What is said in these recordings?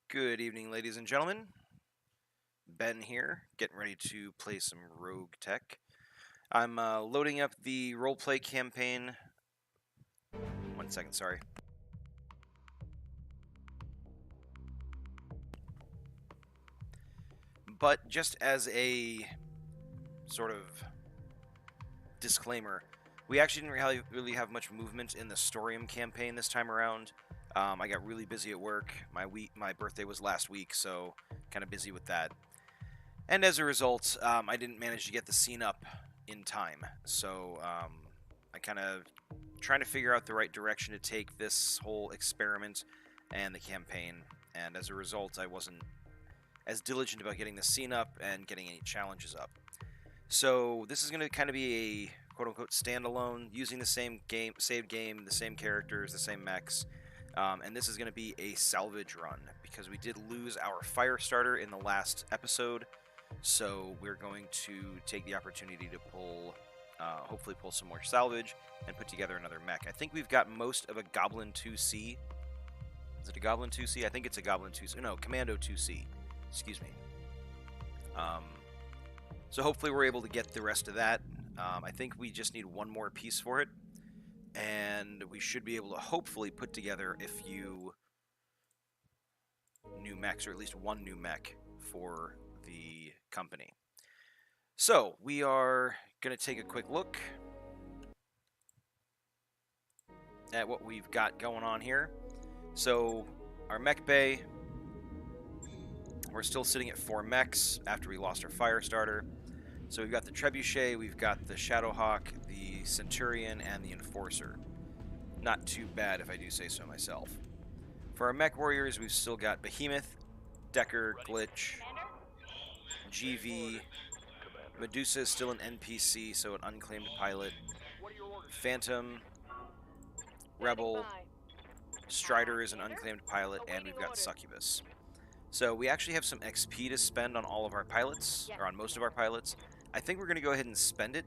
Good evening, ladies and gentlemen. Ben here, getting ready to play some Roguetech. I'm loading up the roleplay campaign. 1 second, sorry. But just as a sort of disclaimer, we actually didn't really have much movement in the Storium campaign this time around. I got really busy at work. My birthday was last week, so kind of busy with that. And as a result, I didn't manage to get the scene up in time. So I kind of trying to figure out the right direction to take this whole experiment and the campaign. And as a result, I wasn't as diligent about getting the scene up and getting any challenges up. So this is going to kind of be a quote-unquote standalone, using the same game, saved game, the same characters, the same mechs. And this is going to be a salvage run, because we did lose our fire starter in the last episode. So we're going to take the opportunity to hopefully pull some more salvage and put together another mech. I think we've got most of a Goblin 2C. Is it a Goblin 2C? I think it's a Goblin 2C. No, Commando 2C. Excuse me. So hopefully we're able to get the rest of that. I think we just need one more piece for it. And we should be able to hopefully put together a few new mechs, or at least one new mech for the company. So we are going to take a quick look at what we've got going on here. So our mech bay, we're still sitting at 4 mechs after we lost our fire starter. So we've got the Trebuchet, we've got the Shadowhawk, the Centurion, and the Enforcer. Not too bad, if I do say so myself. For our mech warriors, we've still got Behemoth, Decker, Glitch, GV, Medusa is still an NPC, so an unclaimed pilot, Phantom, Rebel, Strider is an unclaimed pilot, and we've got Succubus. So we actually have some XP to spend on all of our pilots, or on most of our pilots. I think we're going to go ahead and spend it.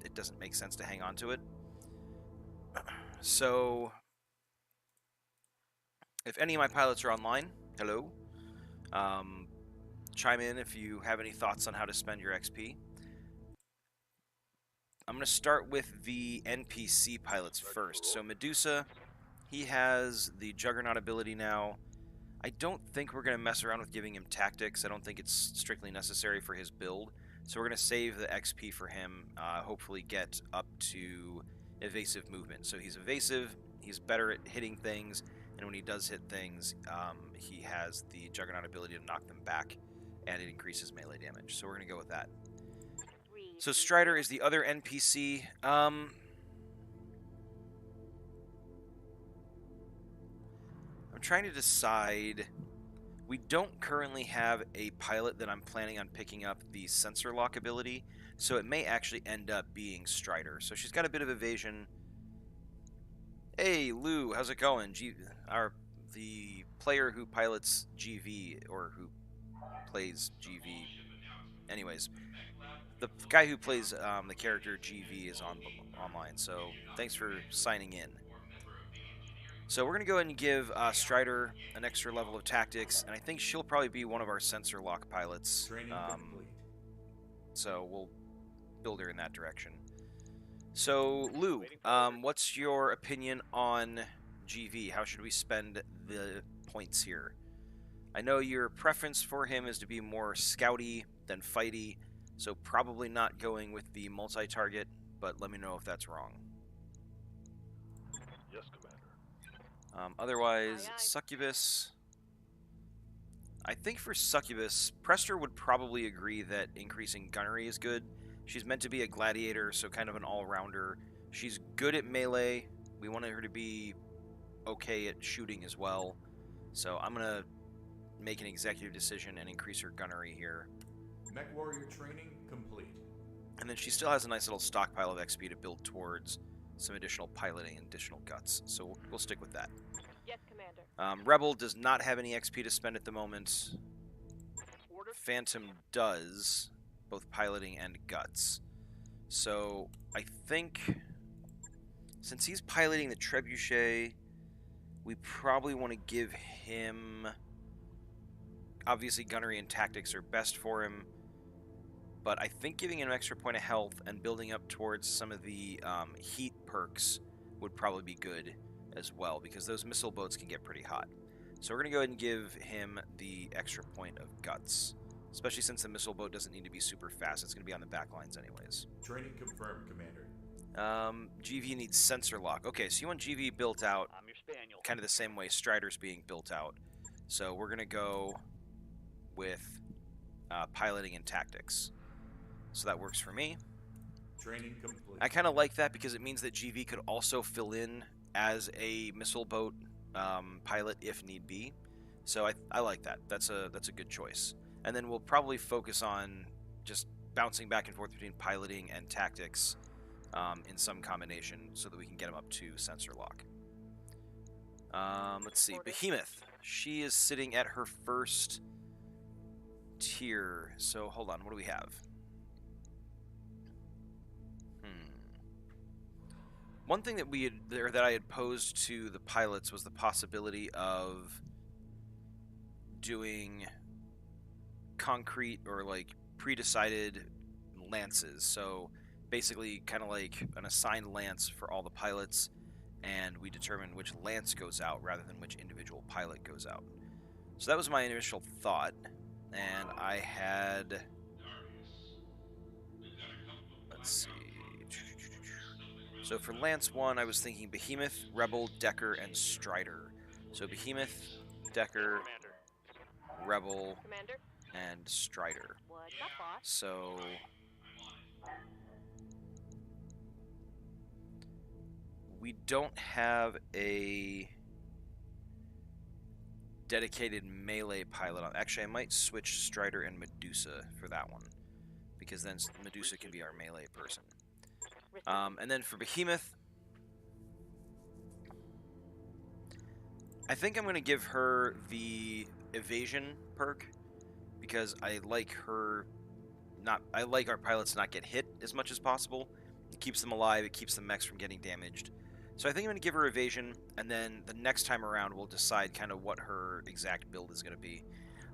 It doesn't make sense to hang on to it. So if any of my pilots are online, hello. Chime in if you have any thoughts on how to spend your XP. I'm going to start with the NPC pilots first. So Medusa, he has the Juggernaut ability now. I don't think we're going to mess around with giving him tactics. I don't think it's strictly necessary for his build. So we're going to save the XP for him, hopefully get up to evasive movement. So he's evasive, he's better at hitting things, and when he does hit things, he has the Juggernaut ability to knock them back, and it increases melee damage. So we're going to go with that. So Strider is the other NPC. I'm trying to decide. We don't currently have a pilot that I'm planning on picking up the sensor lock ability, so it may actually end up being Strider. So she's got a bit of evasion. Hey, Lou, how's it going? The player who pilots GV, or who plays GV. Anyways, the guy who plays the character GV is online, so thanks for signing in. So we're going to go ahead and give Strider an extra level of tactics, and I think she'll probably be one of our sensor lock pilots. So we'll build her in that direction. So, Lou, what's your opinion on GV, how should we spend the points here? I know your preference for him is to be more scouty than fighty, so probably not going with the multi-target, but let me know if that's wrong. Yes, Commander. Otherwise, Aye, aye. Succubus. I think for Succubus, Prester would probably agree that increasing gunnery is good. She's meant to be a gladiator, so kind of an all-rounder. She's good at melee. We want her to be okay at shooting as well. So I'm going to make an executive decision and increase her gunnery here. Mech Warrior training complete. And then she still has a nice little stockpile of XP to build towards some additional piloting and additional guts. So we'll stick with that. Yes, Commander. Rebel does not have any XP to spend at the moment. Order. Phantom does, both piloting and guts. So I think since he's piloting the Trebuchet, we probably want to give him... Obviously, gunnery and tactics are best for him, but I think giving him an extra point of health and building up towards some of the heat perks would probably be good as well, because those missile boats can get pretty hot. So we're going to go ahead and give him the extra point of guts, especially since the missile boat doesn't need to be super fast. It's going to be on the back lines anyways. Training confirmed, Commander. GV needs sensor lock. Okay, so you want GV built out I'm your spaniel. kind of the same way Strider's being built out. So we're going to go with piloting and tactics. So that works for me. Training complete. I kind of like that because it means that GV could also fill in as a missile boat pilot if need be. So I like that. That's a good choice. And then we'll probably focus on just bouncing back and forth between piloting and tactics in some combination so that we can get him up to sensor lock. Let's see. Behemoth. She is sitting at her first tier. So hold on. What do we have? One thing that that I had posed to the pilots was the possibility of doing concrete or like pre-decided lances. So basically kind of like an assigned lance for all the pilots, and we determine which lance goes out rather than which individual pilot goes out. So that was my initial thought, and I had... Let's see... So for Lance 1, I was thinking Behemoth, Rebel, Decker, and Strider. So Behemoth, Decker, Commander. Rebel, Commander. and Strider. What's up, boss? So... we don't have a dedicated melee pilot on. Actually, I might switch Strider and Medusa for that one, because then Medusa can be our melee person. And then for Behemoth, I think I'm going to give her the evasion perk, because I like her I like our pilots to not get hit as much as possible. It keeps them alive, it keeps the mechs from getting damaged. So I think I'm going to give her evasion, and then the next time around we'll decide kind of what her exact build is going to be.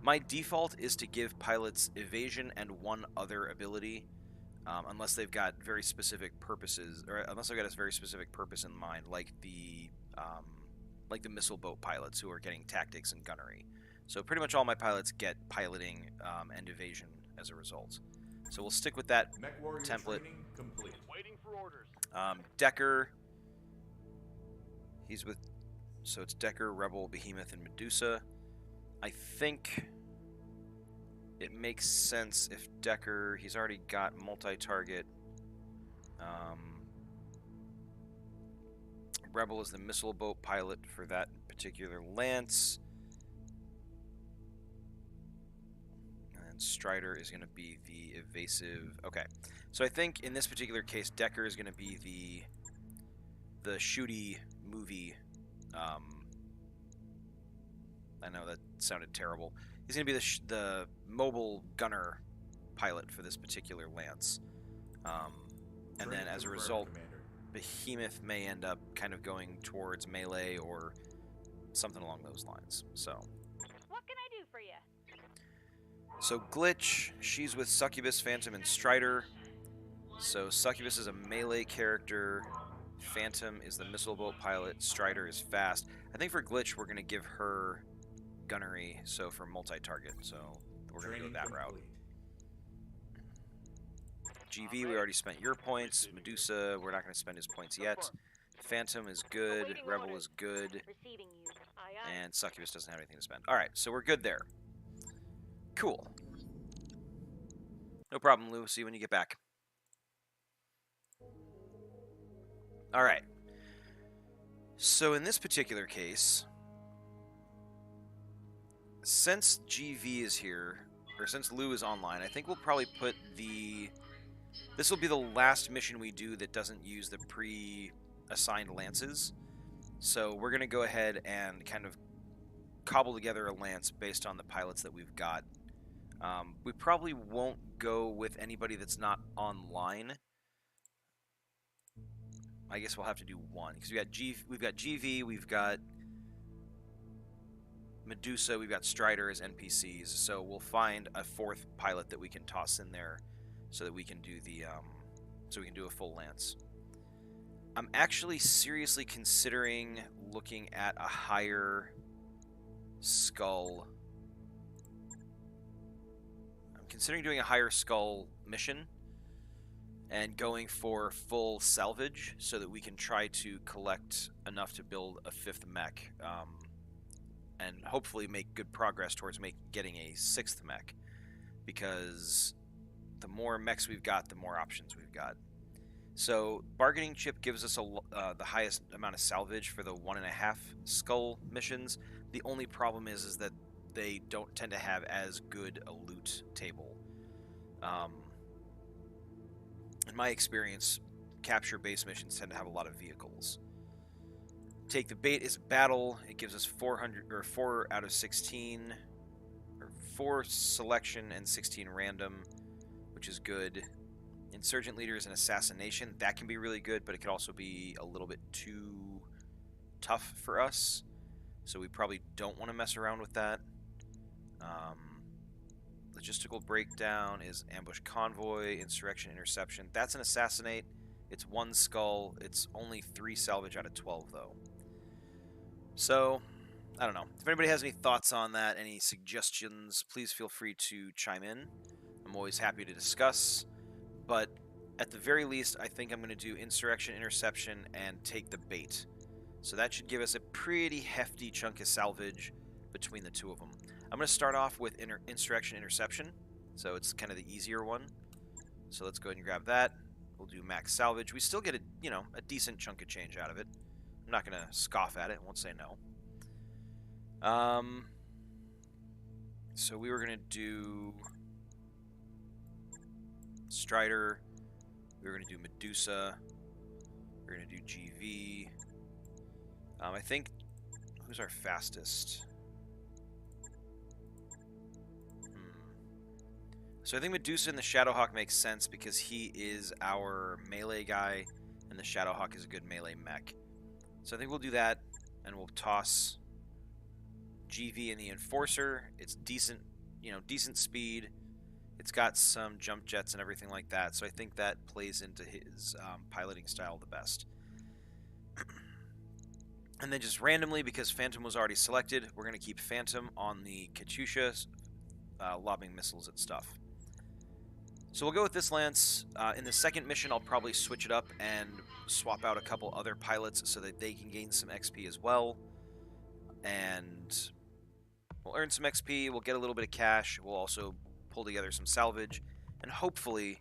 My default is to give pilots evasion and one other ability, unless they've got very specific purposes, or unless they've got a very specific purpose in mind, like the missile boat pilots who are getting tactics and gunnery. So pretty much all my pilots get piloting and evasion as a result. So we'll stick with that Mech Warrior template. training complete. Waiting for orders. Decker, he's with, so it's Decker, Rebel, Behemoth, and Medusa. I think it makes sense if Decker, he's already got multi-target. Rebel is the missile boat pilot for that particular lance. And Strider is going to be the evasive. Okay, so I think in this particular case, Decker is going to be the shooty movie. I know that sounded terrible. He's going to be the mobile gunner pilot for this particular lance. And then as a result, Commander. Behemoth may end up kind of going towards melee or something along those lines. So What can I do for you? So Glitch, she's with Succubus, Phantom, and Strider. So Succubus is a melee character. Phantom is the missile boat pilot. Strider is fast. I think for Glitch, we're going to give her gunnery, so for multi-target. So we're going to go Training that route. complete. GV, we already spent your points. Medusa, we're not going to spend his points yet. Phantom is good. Awaiting Rebel orders. is good. Receiving you. Aye, aye. And Succubus doesn't have anything to spend. Alright, so we're good there. Cool. No problem, Lou. See you when you get back. Alright. So in this particular case, since GV is here, or since Lou is online, I think we'll probably put the... This will be the last mission we do that doesn't use the pre-assigned lances. So we're going to go ahead and kind of cobble together a lance based on the pilots that we've got. We probably won't go with anybody that's not online. I guess we'll have to do one because we've got GV, we've got Medusa, we've got Strider as NPCs. So we'll find a fourth pilot that we can toss in there so that we can do the a full lance. I'm actually seriously considering looking at a higher skull. I'm considering doing a higher skull mission and going for full salvage so that we can try to collect enough to build a fifth mech and hopefully make good progress towards getting a sixth mech, because the more mechs we've got, the more options we've got. So bargaining chip gives us the highest amount of salvage for the 1.5 skull missions. The only problem is that they don't tend to have as good a loot table. In my experience, capture base missions tend to have a lot of vehicles. Take the bait is battle. It gives us 4 out of 16, or 4 selection and 16 random, which is good. Insurgent leader is an assassination. That can be really good, but it could also be a little bit too tough for us. So we probably don't want to mess around with that. Logistical breakdown is ambush convoy, insurrection interception. That's an assassinate. It's 1 skull. It's only 3 salvage out of 12, though. So, I don't know. If anybody has any thoughts on that, any suggestions, please feel free to chime in. I'm always happy to discuss. But at the very least, I think I'm going to do insurrection interception and take the bait. So that should give us a pretty hefty chunk of salvage between the two of them. I'm going to start off with insurrection interception, so it's kind of the easier one. So let's go ahead and grab that. We'll do max salvage. We still get a decent chunk of change out of it. I'm not going to scoff at it. I won't say no. So we were going to do Strider. We were going to do Medusa. We're going to do GV. I think, who's our fastest? So I think Medusa and the Shadowhawk makes sense because he is our melee guy, and the Shadowhawk is a good melee mech. So I think we'll do that, and we'll toss GV and the Enforcer. It's decent, decent speed. It's got some jump jets and everything like that, so I think that plays into his piloting style the best. And then just randomly, because Phantom was already selected, we're going to keep Phantom on the Katyusha, lobbing missiles at stuff. So we'll go with this lance. In the second mission, I'll probably switch it up and swap out a couple other pilots so that they can gain some XP as well. And we'll earn some XP, we'll get a little bit of cash, we'll also pull together some salvage, and hopefully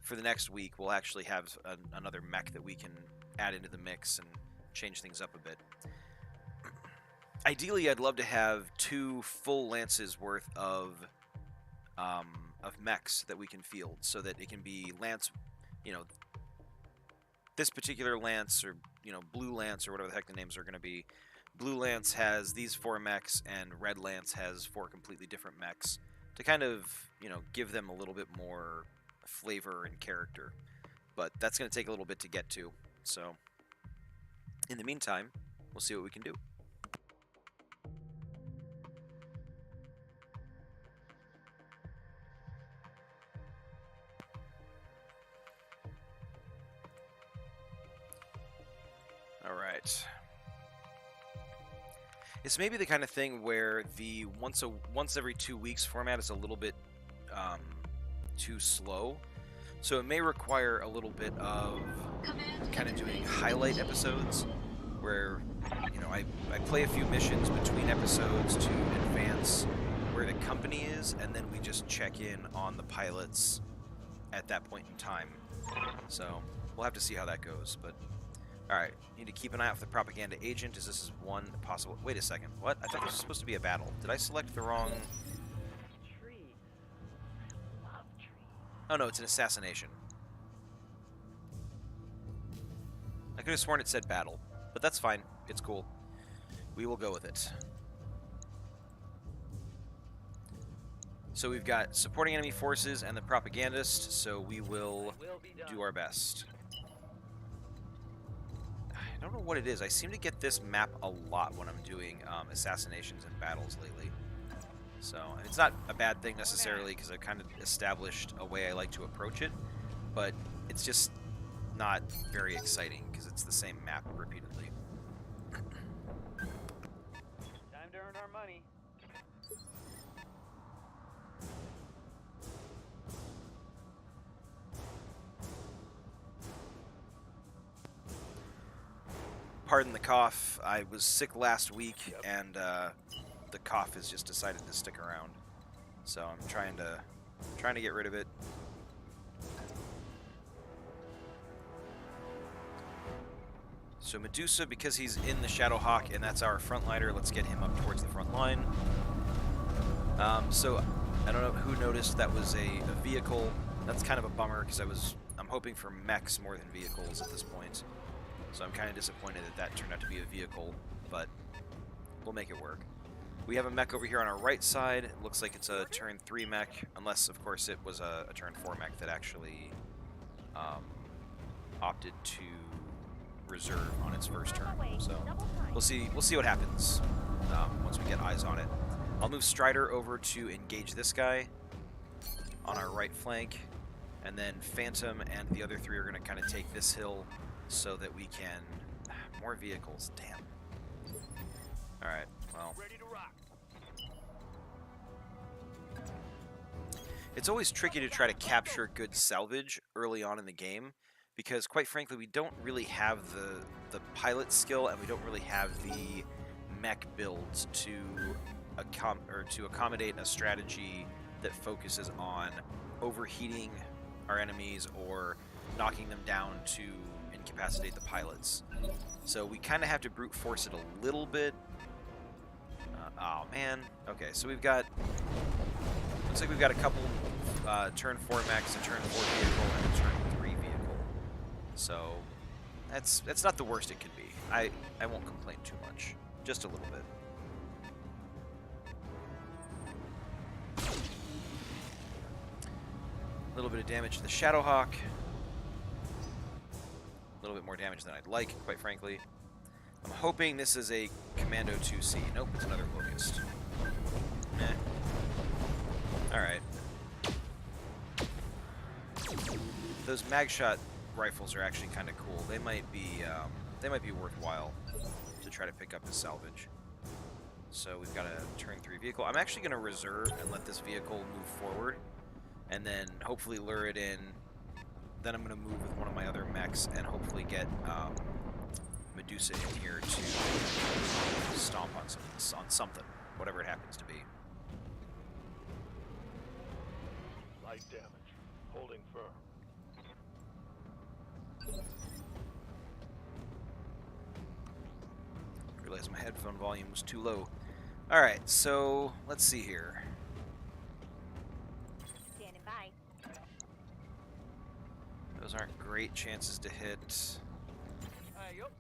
for the next week we'll actually have another mech that we can add into the mix and change things up a bit. Ideally, I'd love to have 2 full lances worth of mechs that we can field, so that it can be lance, this particular lance, or blue lance, or whatever the heck the names are going to be. Blue lance has these 4 mechs, and red lance has 4 completely different mechs to kind of give them a little bit more flavor and character. But that's going to take a little bit to get to. So in the meantime, we'll see what we can do. All right. It's maybe the kind of thing where the once every 2 weeks format is a little bit too slow, so it may require a little bit of kind of doing highlight episodes where, you know, I play a few missions between episodes to advance where the company is, and then we just check in on the pilots at that point in time. So we'll have to see how that goes, but alright, need to keep an eye out for the propaganda agent, as this is one possible... Wait a second, what? I thought this was supposed to be a battle. Did I select the wrong... Trees. I love trees. Oh no, it's an assassination. I could have sworn it said battle, but that's fine. It's cool. We will go with it. So we've got supporting enemy forces and the propagandist, so we will do our best. I don't know what it is. I seem to get this map a lot when I'm doing assassinations and battles lately. So, and it's not a bad thing necessarily, because I've kind of established a way I like to approach it, but it's just not very exciting because it's the same map repeatedly. Time to earn our money. Pardon the cough. I was sick last week, and the cough has just decided to stick around. So I'm trying to get rid of it. So Medusa, because he's in the Shadowhawk and that's our frontliner, let's get him up towards the front line. So I don't know who noticed that was a vehicle. That's kind of a bummer because I'm hoping for mechs more than vehicles at this point. So I'm kind of disappointed that that turned out to be a vehicle, but we'll make it work. We have a mech over here on our right side. It looks like it's a turn 3 mech, unless, of course, it was a turn 4 mech that actually opted to reserve on its first turn. So we'll see what happens once we get eyes on it. I'll move Strider over to engage this guy on our right flank, and then Phantom and the other 3 are going to kind of take this hill so that we can... More vehicles, damn. Alright, well... Ready to rock. It's always tricky to try to capture good salvage early on in the game, because quite frankly we don't really have the pilot skill, and we don't really have the mech builds to accommodate a strategy that focuses on overheating our enemies or knocking them down to incapacitate the pilots. So we kind of have to brute force it a little bit. Oh man. Okay, so we've got... Looks like we've got a couple turn 4 mechs, a turn 4 vehicle, and a turn 3 vehicle. So that's not the worst it could be. I won't complain too much. Just a little bit. A little bit of damage to the Shadowhawk. A little bit more damage than I'd like, quite frankly. I'm hoping this is a Commando 2C. Nope, it's another Locust. Alright. Those magshot rifles are actually kind of cool. They might be worthwhile to try to pick up as salvage. So we've got a turn 3 vehicle. I'm actually going to reserve and let this vehicle move forward, and then hopefully lure it in. Then I'm going to move with one of my other mechs and hopefully get Medusa in here to stomp on something, whatever it happens to be. Light damage. Holding firm. Realized my headphone volume was too low. Alright, so let's see here. Standing by. Those aren't great chances to hit. Yup.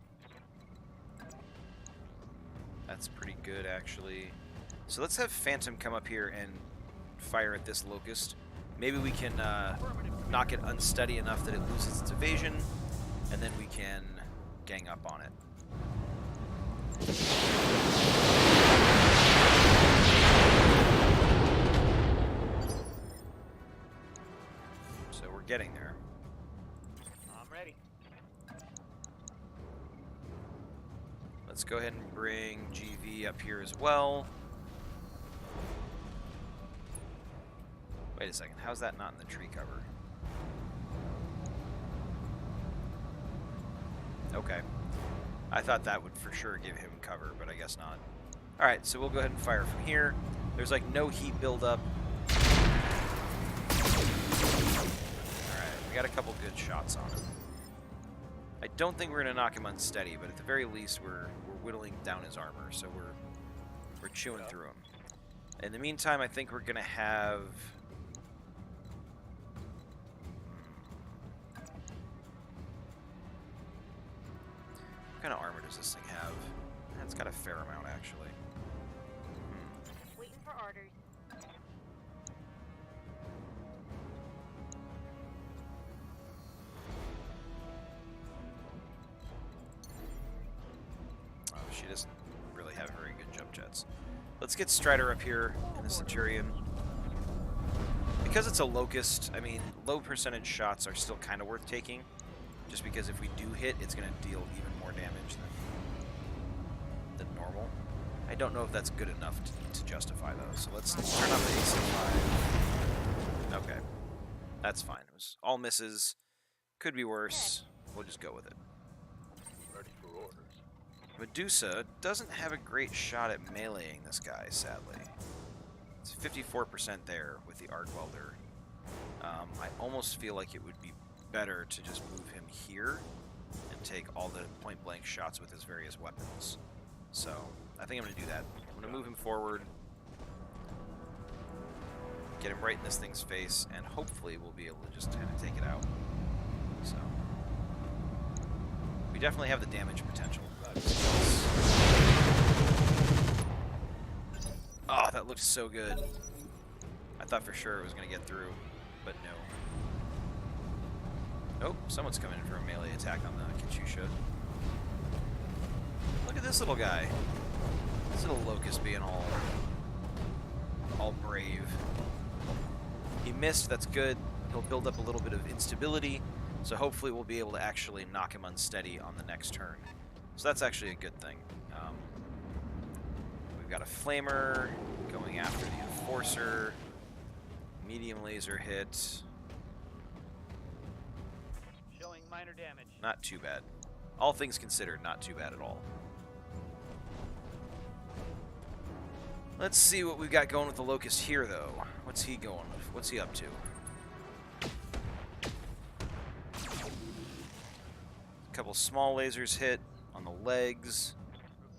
That's pretty good, actually. So let's have Phantom come up here and fire at this Locust. Maybe we can knock it unsteady enough that it loses its evasion, and then we can gang up on it. So we're getting there. I'm ready. Let's go ahead and bring GV up here as well. Wait a second, how's that not in the tree cover? Okay. I thought that would for sure give him cover, but I guess not. Alright, so we'll go ahead and fire from here. There's like no heat buildup. Alright, we got a couple good shots on him. I don't think we're going to knock him unsteady, but at the very least we're whittling down his armor, so we're chewing through him. In the meantime, I think we're going to have... What kind of armor does this thing have? It's got a fair amount, actually. Waiting for orders. Oh, she doesn't really have very good jump jets. Let's get Strider up here in the Centurion. Because it's a Locust, I mean, low percentage shots are still kind of worth taking. Just because if we do hit, it's going to deal even more damage than normal. I don't know if that's good enough to justify those. So let's turn on the AC5. Okay. That's fine. It was all misses. Could be worse. We'll just go with it. Ready for orders. Medusa doesn't have a great shot at meleeing this guy, sadly. It's 54% there with the Arc Welder. I almost feel like it would be better to just move him here and take all the point-blank shots with his various weapons. So, I think I'm going to do that. I'm going to move him forward, get him right in this thing's face, and hopefully we'll be able to just kind of take it out. So, we definitely have the damage potential. Oh, that looked so good. I thought for sure it was going to get through, but no. Oh, someone's coming in for a melee attack on the Katyusha. Look at this little guy. This little Locust being all brave. He missed, that's good. He'll build up a little bit of instability, so hopefully we'll be able to actually knock him unsteady on the next turn. So that's actually a good thing. We've got a Flamer going after the Enforcer. Medium laser hit. Showing minor damage. Not too bad. All things considered, not too bad at all. Let's see what we've got going with the Locust here, though. What's he going with? What's he up to? A couple small lasers hit on the legs.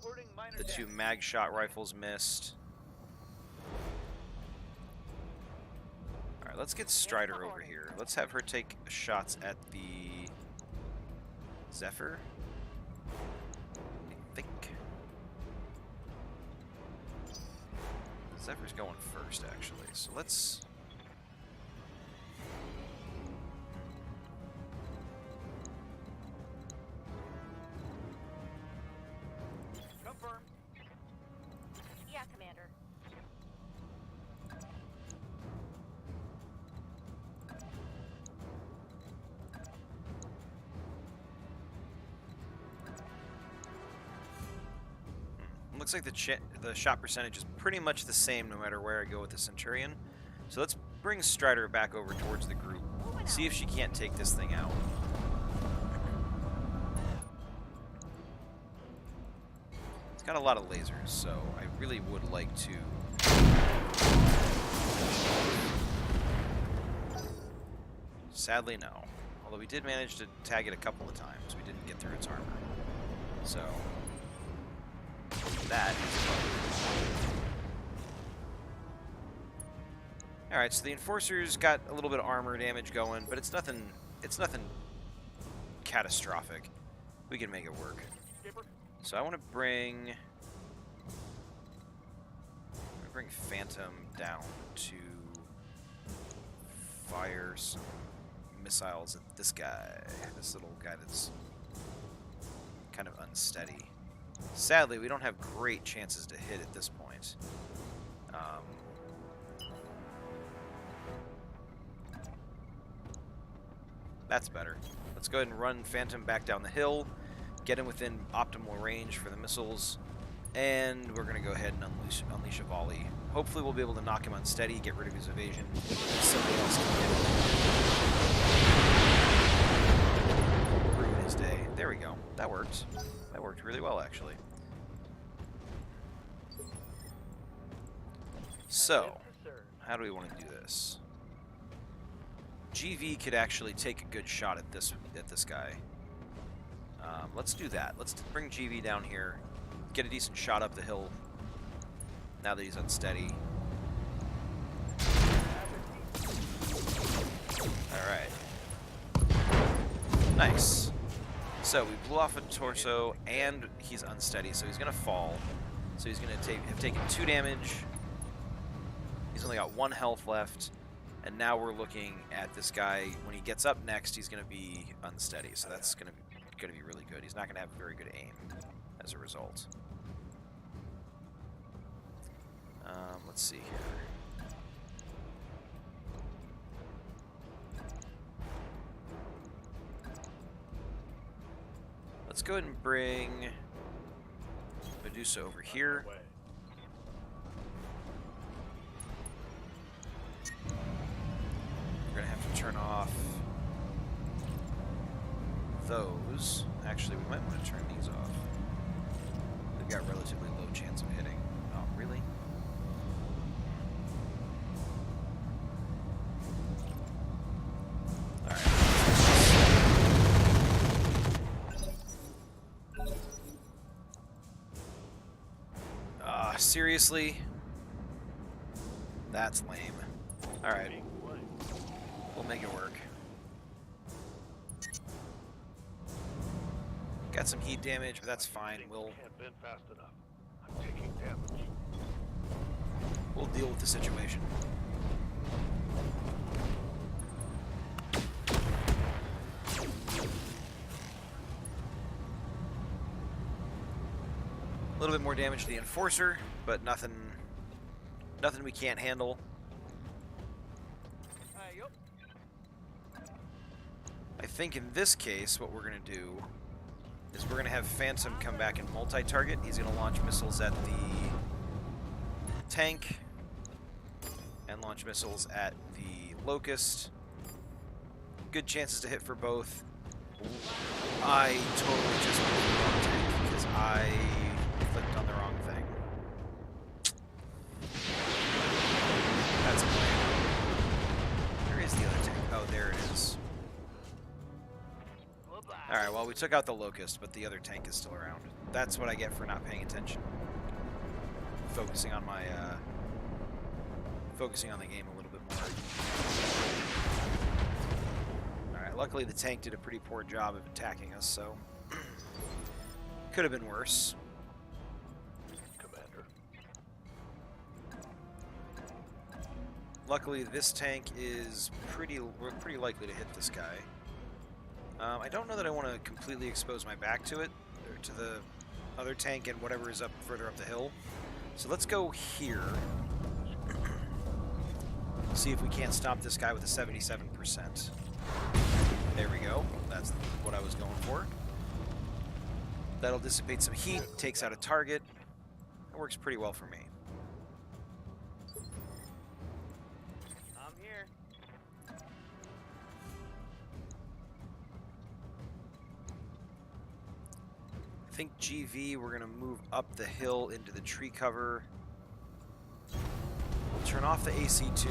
Reporting minor The two damage. mag shot rifles missed. Alright, let's get Strider over here. Let's have her take shots at the Zephyr. I think. Zephyr's going first, actually. So let's... Confirm. Yeah, Commander. Looks like the shot percentage is pretty much the same no matter where I go with the Centurion. So let's bring Strider back over towards the group. See if she can't take this thing out. It's got a lot of lasers, so I really would like to... Sadly, no. Although we did manage to tag it a couple of times. We didn't get through its armor. So... that is Alright, so the Enforcer's got a little bit of armor damage going, but it's nothing catastrophic. We can make it work. Skipper. So I want to bring Phantom down to fire some missiles at this guy. This little guy that's kind of unsteady. Sadly, we don't have great chances to hit at this point. That's better. Let's go ahead and run Phantom back down the hill. get him within optimal range for the missiles, and we're going to go ahead and unleash a volley. Hopefully we'll be able to knock him unsteady, get rid of his evasion. Somebody else can ruin his day. There we go. That worked. That worked really well, actually. So, how do we want to do this? GV could actually take a good shot at this guy. Let's do that. Let's bring GV down here, get a decent shot up the hill. Now that he's unsteady. All right. Nice. So we blew off a torso, and he's unsteady, so he's gonna fall. So he's gonna have taken 2 damage. He's only got 1 health left. And now we're looking at this guy. When he gets up next, he's going to be unsteady. So that's going to be really good. He's not going to have very good aim as a result. Let's see here. Let's go ahead and bring Medusa over here. We're gonna have to turn off those. Actually, we might want to turn these off. They've got relatively low chance of hitting. Oh, really? Alright. Seriously? That's lame. Alright. We'll make it work. Got some heat damage, but that's fine. We'll deal with the situation. A little bit more damage to the Enforcer, but nothing we can't handle. I think in this case, what we're going to do is we're going to have Phantom come back and multi-target. He's going to launch missiles at the tank and launch missiles at the Locust. Good chances to hit for both. I totally just went for the wrong tank because I clicked on the wrong thing. That's a plan. Where is the other tank? Oh, there it is. Alright, well, we took out the Locust, but the other tank is still around. That's what I get for not paying attention. Focusing on my, focusing on the game a little bit more. Alright, luckily the tank did a pretty poor job of attacking us, so... could have been worse. Commander. Luckily, this tank is we're pretty likely to hit this guy. I don't know that I want to completely expose my back to it, or to the other tank and whatever is up further up the hill. So let's go here. See if we can't stop this guy with a 77%. There we go. That's what I was going for. That'll dissipate some heat, takes out a target. It works pretty well for me. I'm here. I think GV, we're going to move up the hill into the tree cover. We'll turn off the AC2.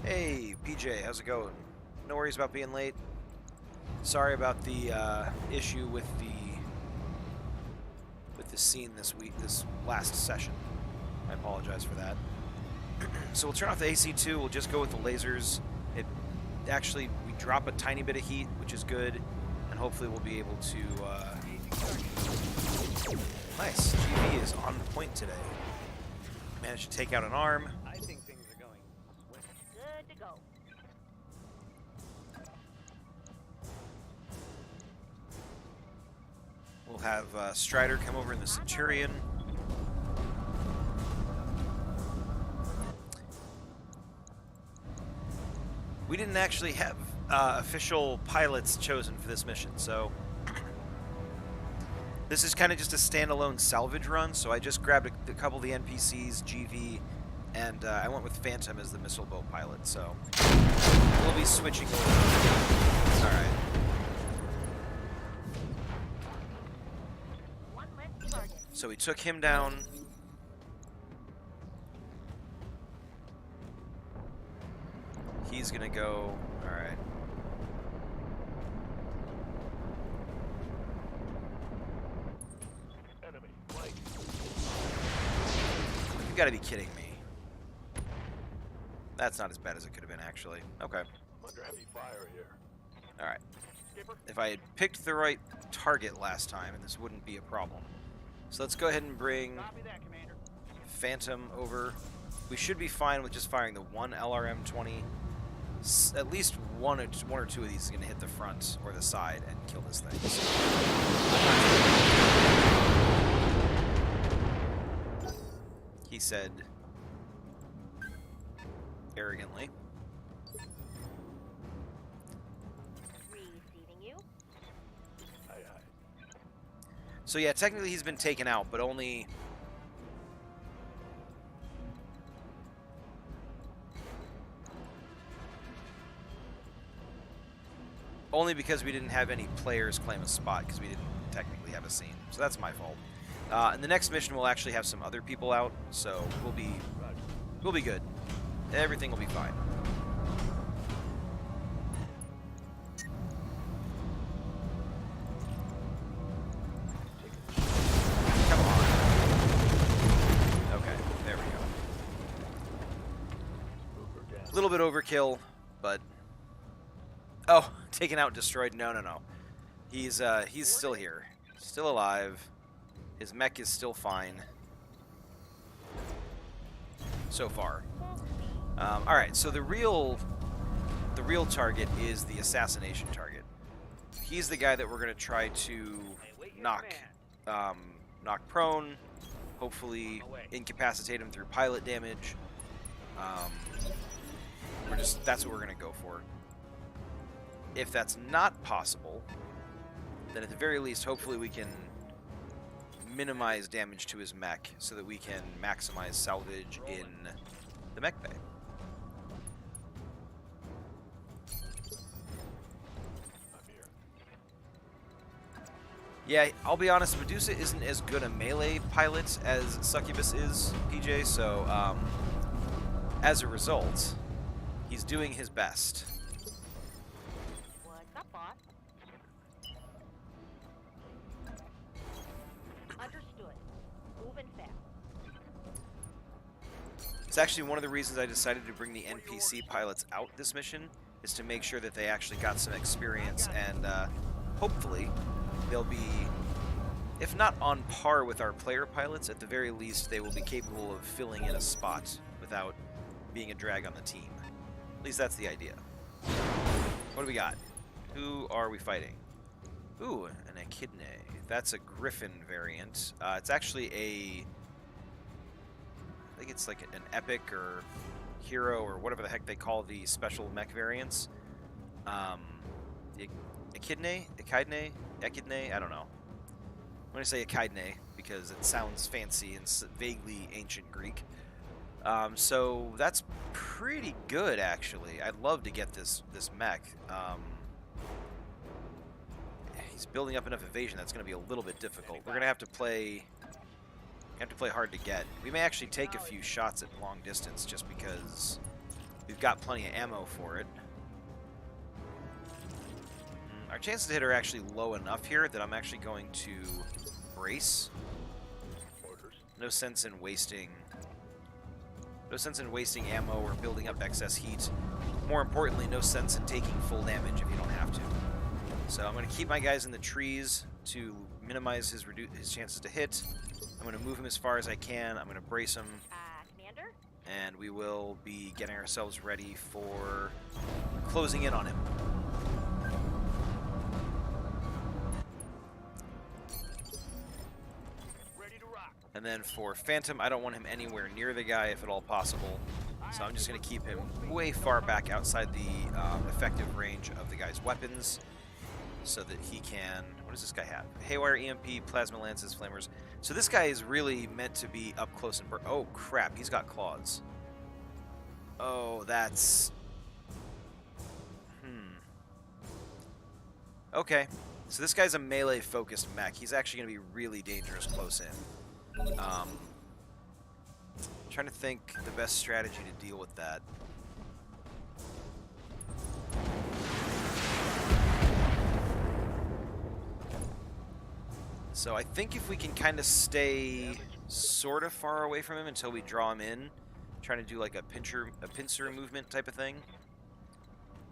Hey, PJ, how's it going? No worries about being late. Sorry about the issue with the scene this last session. I apologize for that. So we'll turn off the AC2. We'll just go with the lasers. It actually, we drop a tiny bit of heat, which is good, and hopefully we'll be able to. Nice. GV is on point today. Managed to take out an arm. I think things are going Good to go. We'll have Strider come over in the Centurion. We didn't actually have official pilots chosen for this mission. So this is kind of just a standalone salvage run. So I just grabbed a couple of the NPCs, GV, and I went with Phantom as the missile boat pilot. So we'll be switching over. All right. One less target. So we took him down. He's gonna go. All right. Enemy flank. You've got to be kidding me. That's not as bad as it could have been, actually. Okay. I'm under heavy fire here. All right. Skipper. If I had picked the right target last time, and this wouldn't be a problem. So let's go ahead and bring Copy that, Commander. Phantom over. We should be fine with just firing the one LRM-20. At least one or two of these is going to hit the front or the side and kill this thing. So, he said arrogantly. Receiving you. Aye, aye. So yeah, technically he's been taken out, but only... Only because we didn't have any players claim a spot, because we didn't technically have a scene. So that's my fault. In the next mission, we'll actually have some other people out, so we'll be good. Everything will be fine. Come on. Okay, there we go. Hooper down. A little bit overkill, but... Oh, taken out, destroyed. No, no, no. He's still here. Still alive. His mech is still fine. So far. Alright, so the real target is the assassination target. He's the guy that we're going to try to knock prone, hopefully incapacitate him through pilot damage. That's what we're going to go for. If that's not possible, then at the very least, hopefully we can minimize damage to his mech so that we can maximize salvage in the mech bay. I'm here. Yeah, I'll be honest, Medusa isn't as good a melee pilot as Succubus is, PJ, so as a result, he's doing his best. What's up, boss? Understood. Moving fast. It's actually one of the reasons I decided to bring the NPC pilots out this mission, is to make sure that they actually got some experience, and hopefully they'll be, if not on par with our player pilots, at the very least they will be capable of filling in a spot without being a drag on the team. At least that's the idea. What do we got? Who are we fighting? Ooh, an Echidna. That's a Griffin variant. It's actually I think it's like an epic or hero or whatever the heck they call the special mech variants. Echidna? I don't know. I'm going to say Echidna because it sounds fancy and vaguely ancient Greek. So that's pretty good, actually. I'd love to get this mech. He's building up enough evasion that's going to be a little bit difficult. We're going to have to play hard to get. We may actually take a few shots at long distance just because we've got plenty of ammo for it. Our chances to hit are actually low enough here that I'm actually going to brace. Orders. No sense in wasting ammo or building up excess heat. More importantly, no sense in taking full damage if you don't have to. So I'm going to keep my guys in the trees to minimize his chances to hit. I'm going to move him as far as I can. I'm going to brace him. Commander? And we will be getting ourselves ready for closing in on him. Ready to rock. And then for Phantom, I don't want him anywhere near the guy if at all possible. Aye, So I'm just going to keep him way far back outside the effective range of the guy's weapons so that he can... What does this guy have? Haywire, EMP, Plasma Lances, Flamers. So this guy is really meant to be up close and... Oh, crap. He's got claws. Oh, that's... Okay. So this guy's a melee-focused mech. He's actually going to be really dangerous close in. Trying to think the best strategy to deal with that. So I think if we can kind of stay sort of far away from him until we draw him in, trying to do like a pincer movement type of thing,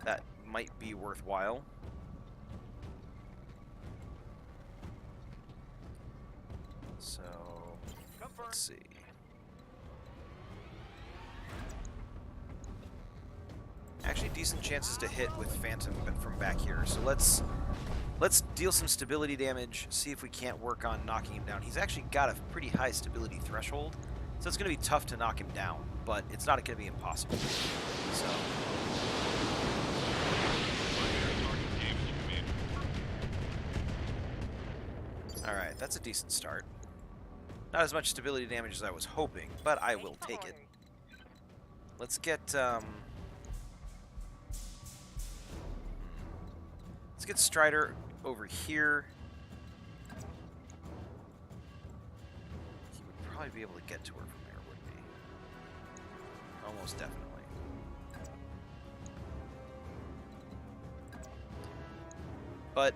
that might be worthwhile. So let's see. Actually, decent chances to hit with Phantom from back here. So let's deal some stability damage. See if we can't work on knocking him down. He's actually got a pretty high stability threshold, so it's going to be tough to knock him down. But it's not going to be impossible. So. All right, that's a decent start. Not as much stability damage as I was hoping, but I will take it. Let's get Strider over here. He would probably be able to get to her from there, wouldn't he? Almost definitely. But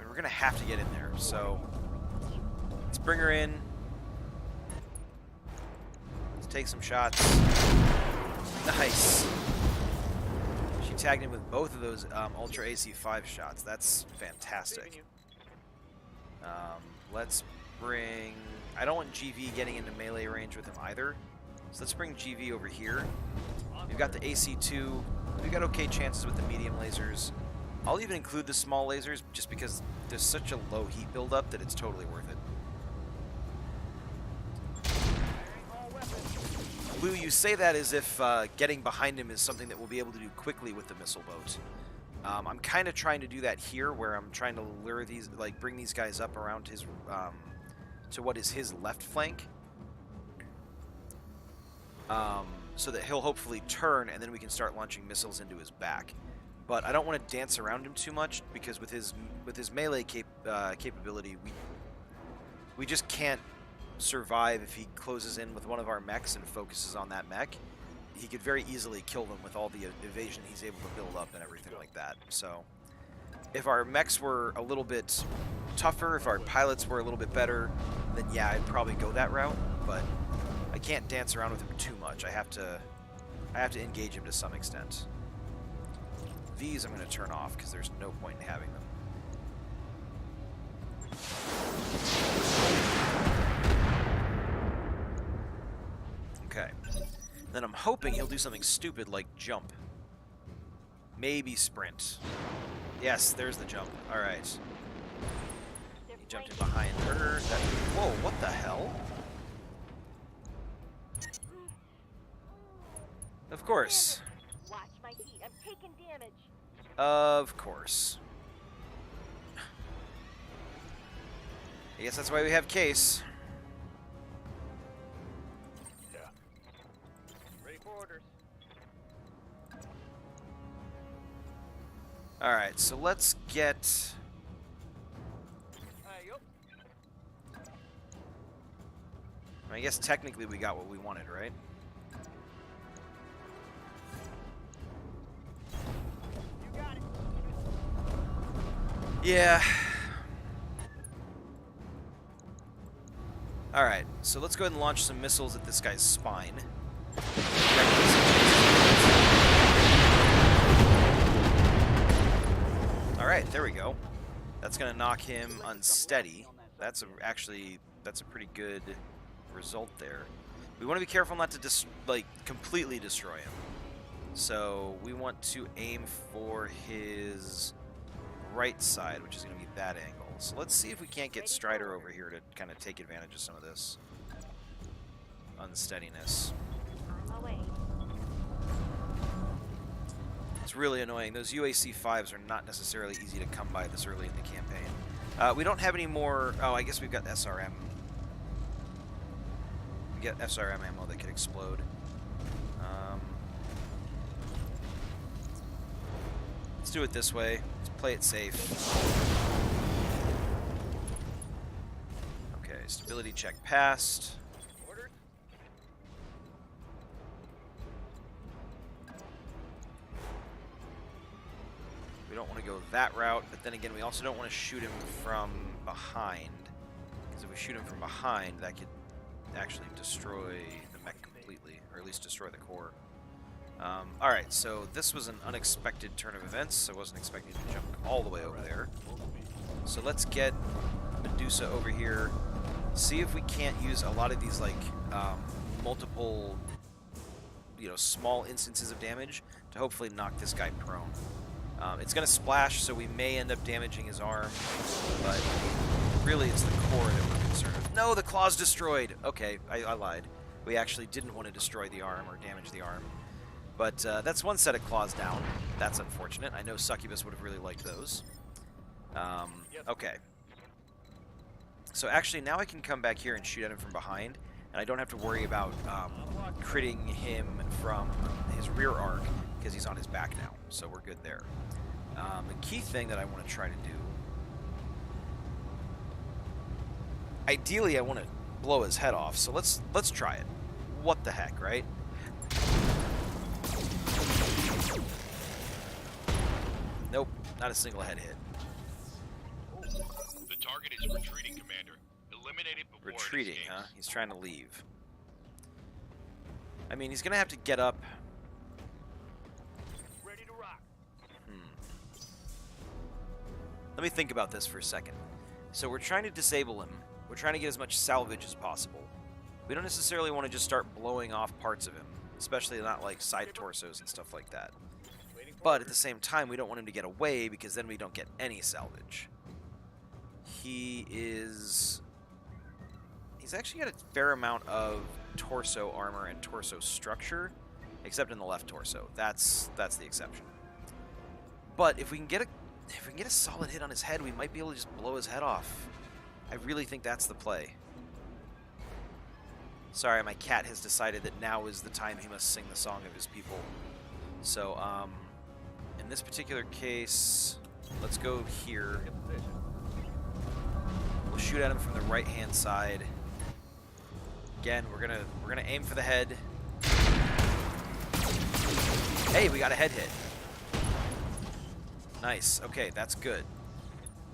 we're gonna have to get in there, so let's bring her in. Let's take some shots. Nice. She tagged him with both of those Ultra AC5 shots. That's fantastic. Let's bring... I don't want GV getting into melee range with him either. So let's bring GV over here. We've got the AC2. We've got okay chances with the medium lasers. I'll even include the small lasers just because there's such a low heat buildup that it's totally worth it. Lou, you say that as if getting behind him is something that we'll be able to do quickly with the missile boat. I'm kind of trying to do that here, where I'm trying to lure these, like, bring these guys up around his, to what is his left flank, so that he'll hopefully turn, and then we can start launching missiles into his back. But I don't want to dance around him too much because with his melee capability, we just can't survive if he closes in with one of our mechs and focuses on that mech. He could very easily kill them with all the evasion he's able to build up and everything like that. So if our mechs were a little bit tougher, if our pilots were a little bit better, then yeah, I'd probably go that route. But I can't dance around with him too much. I have to engage him to some extent. These I'm going to turn off because there's no point in having them. Okay. Then I'm hoping he'll do something stupid like jump. Maybe sprint. Yes, there's the jump. Alright. He jumped in behind her. Whoa, what the hell? Of course. Watch my feet. I'm taking damage. Of course. I guess that's why we have Case. Yeah. Ready for orders. Alright, so let's get... Yup. I guess technically we got what we wanted, right? You got it. Yeah. Alright, so let's go ahead and launch some missiles at this guy's spine. Alright, there we go. That's going to knock him unsteady. That's a pretty good result there. We want to be careful not to completely destroy him. So we want to aim for his right side, which is going to be that angle. So let's see if we can't get Strider over here to kind of take advantage of some of this. unsteadiness. On my way. It's really annoying. Those UAC 5s are not necessarily easy to come by this early in the campaign. We don't have any more... Oh, I guess we've got SRM. We get SRM ammo that could explode. Let's do it this way. Let's play it safe. Okay, stability check passed. Orders. We don't want to go that route, but then again, we also don't want to shoot him from behind. Because if we shoot him from behind, that could actually destroy the mech completely, or at least destroy the core. Alright, so this was an unexpected turn of events. I wasn't expecting to jump all the way over there. So let's get Medusa over here. See if we can't use a lot of these, like, multiple, small instances of damage to hopefully knock this guy prone. It's going to splash, so we may end up damaging his arm, but really it's the core that we're concerned with. No, the claw's destroyed! Okay, I lied. We actually didn't want to destroy the arm or damage the arm. But that's one set of claws down. That's unfortunate. I know Succubus would have really liked those. Okay. So actually, now I can come back here and shoot at him from behind, and I don't have to worry about critting him from his rear arc, because he's on his back now. So we're good there. The key thing that I want to try to do... Ideally, I want to blow his head off, so let's try it. What the heck, right? Nope, not a single head hit. The target is retreating, Commander. Eliminate it before Retreating, it escapes. huh? He's trying to leave. I mean, he's gonna have to get up. Ready to rock. Let me think about this for a second. So we're trying to disable him. We're trying to get as much salvage as possible. We don't necessarily want to just start blowing off parts of him, especially not like side torsos and stuff like that. Waiting for But at the same time, we don't want him to get away because then we don't get any salvage. He's actually got a fair amount of torso armor and torso structure, except in the left torso. That's the exception. But if we can get a solid hit on his head, we might be able to just blow his head off. I really think that's the play. Sorry, my cat has decided that now is the time he must sing the song of his people. So, in this particular case, let's go here. We'll shoot at him from the right-hand side. Again, we're gonna aim for the head. Hey, we got a head hit. Nice. Okay, that's good.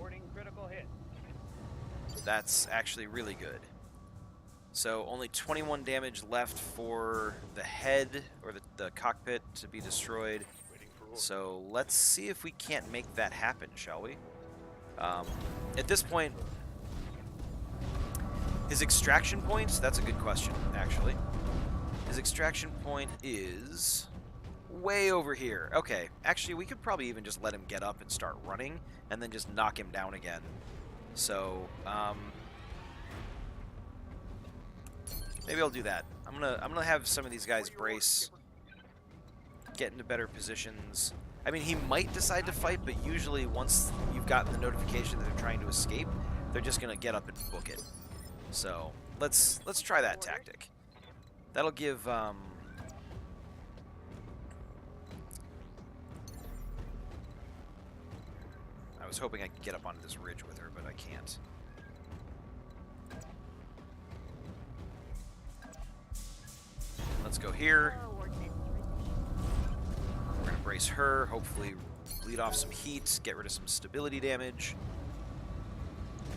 reporting critical hit. That's actually really good. So only 21 damage left for the head or the cockpit to be destroyed. Waiting for orders. So let's see if we can't make that happen, shall we? At this point, his extraction point, that's a good question, actually. His extraction point is way over here. Okay, actually, we could probably even just let him get up and start running, and then just knock him down again. So, maybe I'll do that. I'm gonna have some of these guys brace, get into better positions. I mean, he might decide to fight, but usually once you've gotten the notification that they're trying to escape, they're just gonna get up and book it. So let's try that tactic. That'll give I was hoping I could get up onto this ridge with her, but I can't. Let's go here. We're gonna brace her, hopefully bleed off some heat, get rid of some stability damage.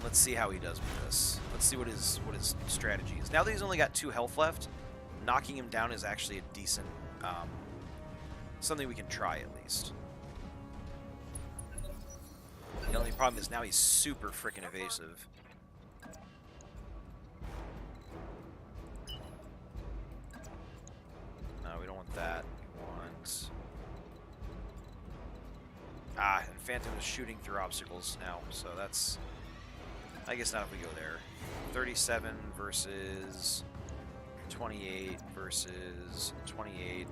Let's see how he does with this. Let's see what his strategy is. Now that he's only got 2 health left, knocking him down is actually a decent, something we can try at least. The only problem is now he's super freaking evasive. No, we don't want that. We want... Ah, and Phantom is shooting through obstacles now, so that's... I guess not if we go there. 37 versus 28 versus 28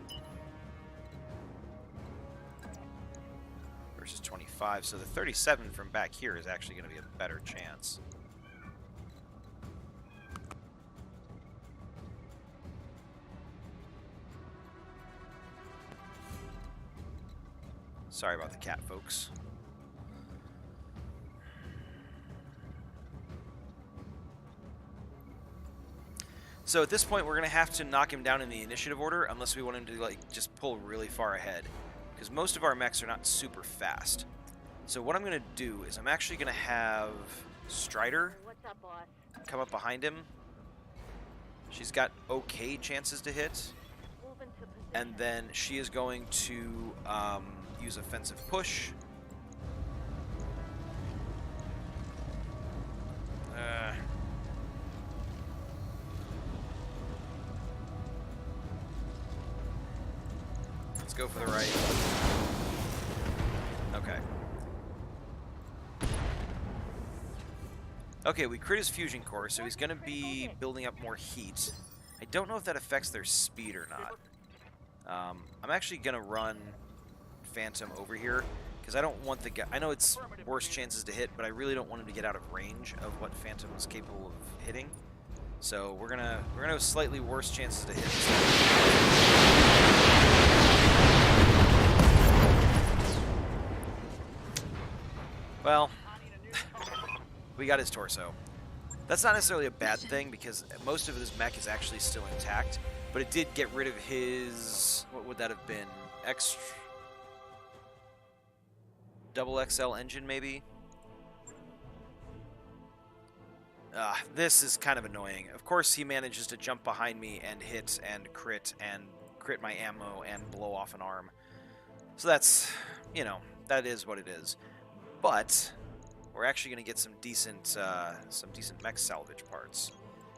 versus 25. So the 37 from back here is actually going to be a better chance. Sorry about the cat, folks. So at this point, we're going to have to knock him down in the initiative order unless we want him to like just pull really far ahead. Because most of our mechs are not super fast. So what I'm going to do is I'm actually going to have Strider What's up, boss? come up behind him. She's got okay chances to hit. Move into position. And then she is going to use offensive push. Let's go for the right. Okay. Okay, we crit his fusion core, so he's going to be building up more heat. I don't know if that affects their speed or not. I'm actually going to run Phantom over here, because I don't want the guy... I know it's worse chances to hit, but I really don't want him to get out of range of what Phantom is capable of hitting. So we're gonna have slightly worse chances to hit. Well, we got his torso. That's not necessarily a bad thing, because most of his mech is actually still intact, but it did get rid of his... What would that have been? Double XL engine, maybe? This is kind of annoying. Of course, he manages to jump behind me and hit and crit my ammo and blow off an arm. So that's, you know, that is what it is. But we're actually going to get some decent mech salvage parts.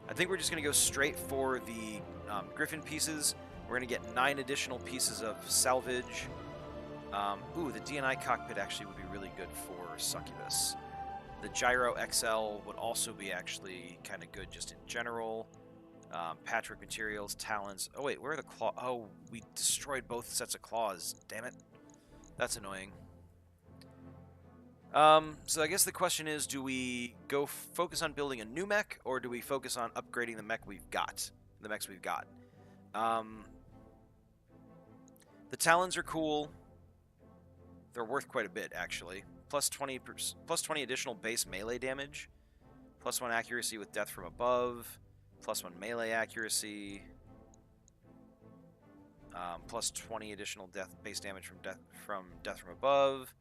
I think we're just going to go straight for the Griffin pieces. We're going to get 9 additional pieces of salvage. Ooh, the DNI cockpit actually would be really good for Succubus. The Gyro XL would also be actually kind of good just in general. Patchwork materials, talons. Oh wait, where are the claws? Oh, we destroyed both sets of claws. Damn it. That's annoying. So I guess the question is, do we go focus on building a new mech, or do we focus on upgrading the mech we've got? The mechs we've got. The talons are cool. They're worth quite a bit, actually. Plus 20 additional base melee damage. Plus 1 accuracy with death from above. Plus 1 melee accuracy. Plus 20 additional base damage from death from above.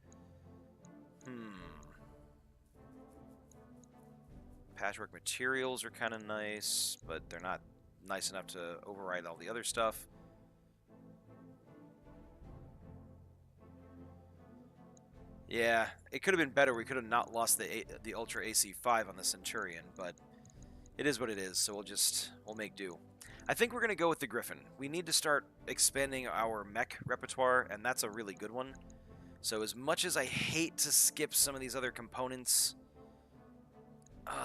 Patchwork materials are kind of nice, but they're not nice enough to override all the other stuff. Yeah, it could have been better. We could have not lost the Ultra AC5 on the Centurion, but it is what it is, so we'll make do. I think we're going to go with the Griffin. We need to start expanding our mech repertoire, and that's a really good one. So as much as I hate to skip some of these other components,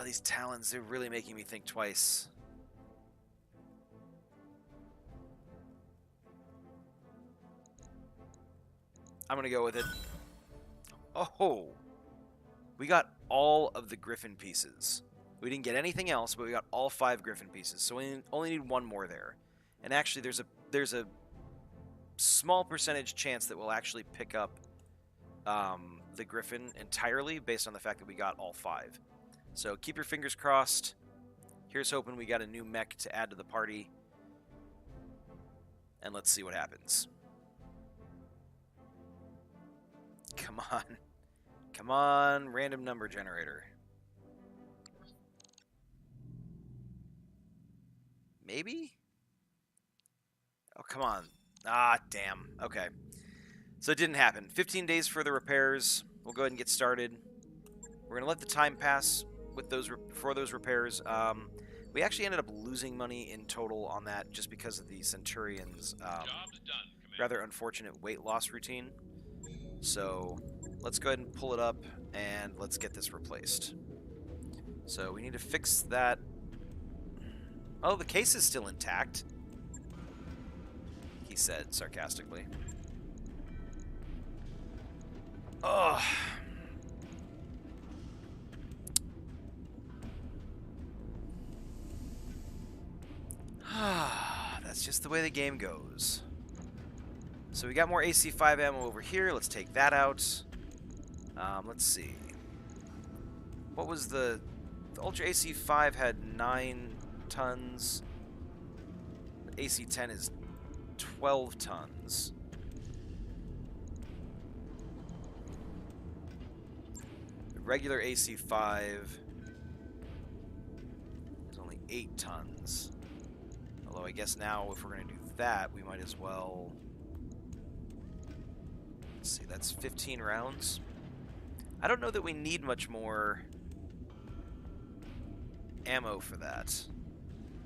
these talons, they're really making me think twice. I'm going to go with it. Oh, we got all of the Griffin pieces. We didn't get anything else, but we got all 5 Griffin pieces, so we only need 1 more there. And actually, there's a small percentage chance that we'll actually pick up the Griffin entirely based on the fact that we got all 5. So keep your fingers crossed. Here's hoping we got a new mech to add to the party. And let's see what happens. Come on. Come on, random number generator. Maybe? Oh, come on. Ah, damn. Okay. So it didn't happen. 15 days for the repairs. We'll go ahead and get started. We're going to let the time pass with for those repairs. We actually ended up losing money in total on that just because of the Centurion's Job's done, rather unfortunate weight loss routine. So let's go ahead and pull it up and let's get this replaced. So we need to fix that Oh, the case is still intact, he said sarcastically. Ugh. That's just the way the game goes. So we got more AC-5 ammo over here. Let's take that out. Let's see. What was the Ultra AC-5 had 9 tons. The AC-10 is 12 tons. The regular AC-5 is only 8 tons. Although I guess now if we're going to do that, we might as well... Let's see, that's 15 rounds. I don't know that we need much more ammo for that.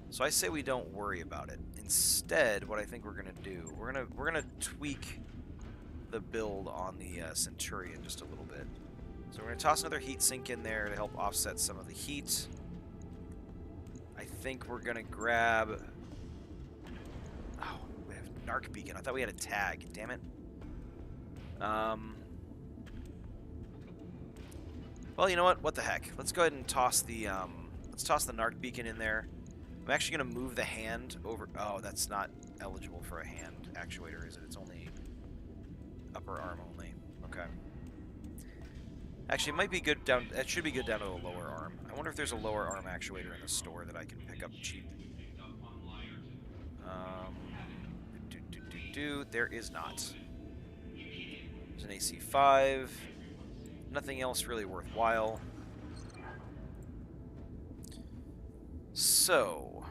So I say we don't worry about it. Instead, what I think we're going to do, we're going to tweak the build on the Centurion just a little bit. So we're going to toss another heat sink in there to help offset some of the heat. I think we're going to grab... Oh, we have Narc Beacon. I thought we had a tag. Damn it. Well, you know what? What the heck? Let's go ahead and toss the Narc Beacon in there. I'm actually going to move the hand over... Oh, that's not eligible for a hand actuator, is it? It's only upper arm only. Okay. Actually, it might be good down... It should be good down to the lower arm. I wonder if there's a lower arm actuator in the store that I can pick up cheap. There is not. There's an AC-5. Nothing else really worthwhile. So,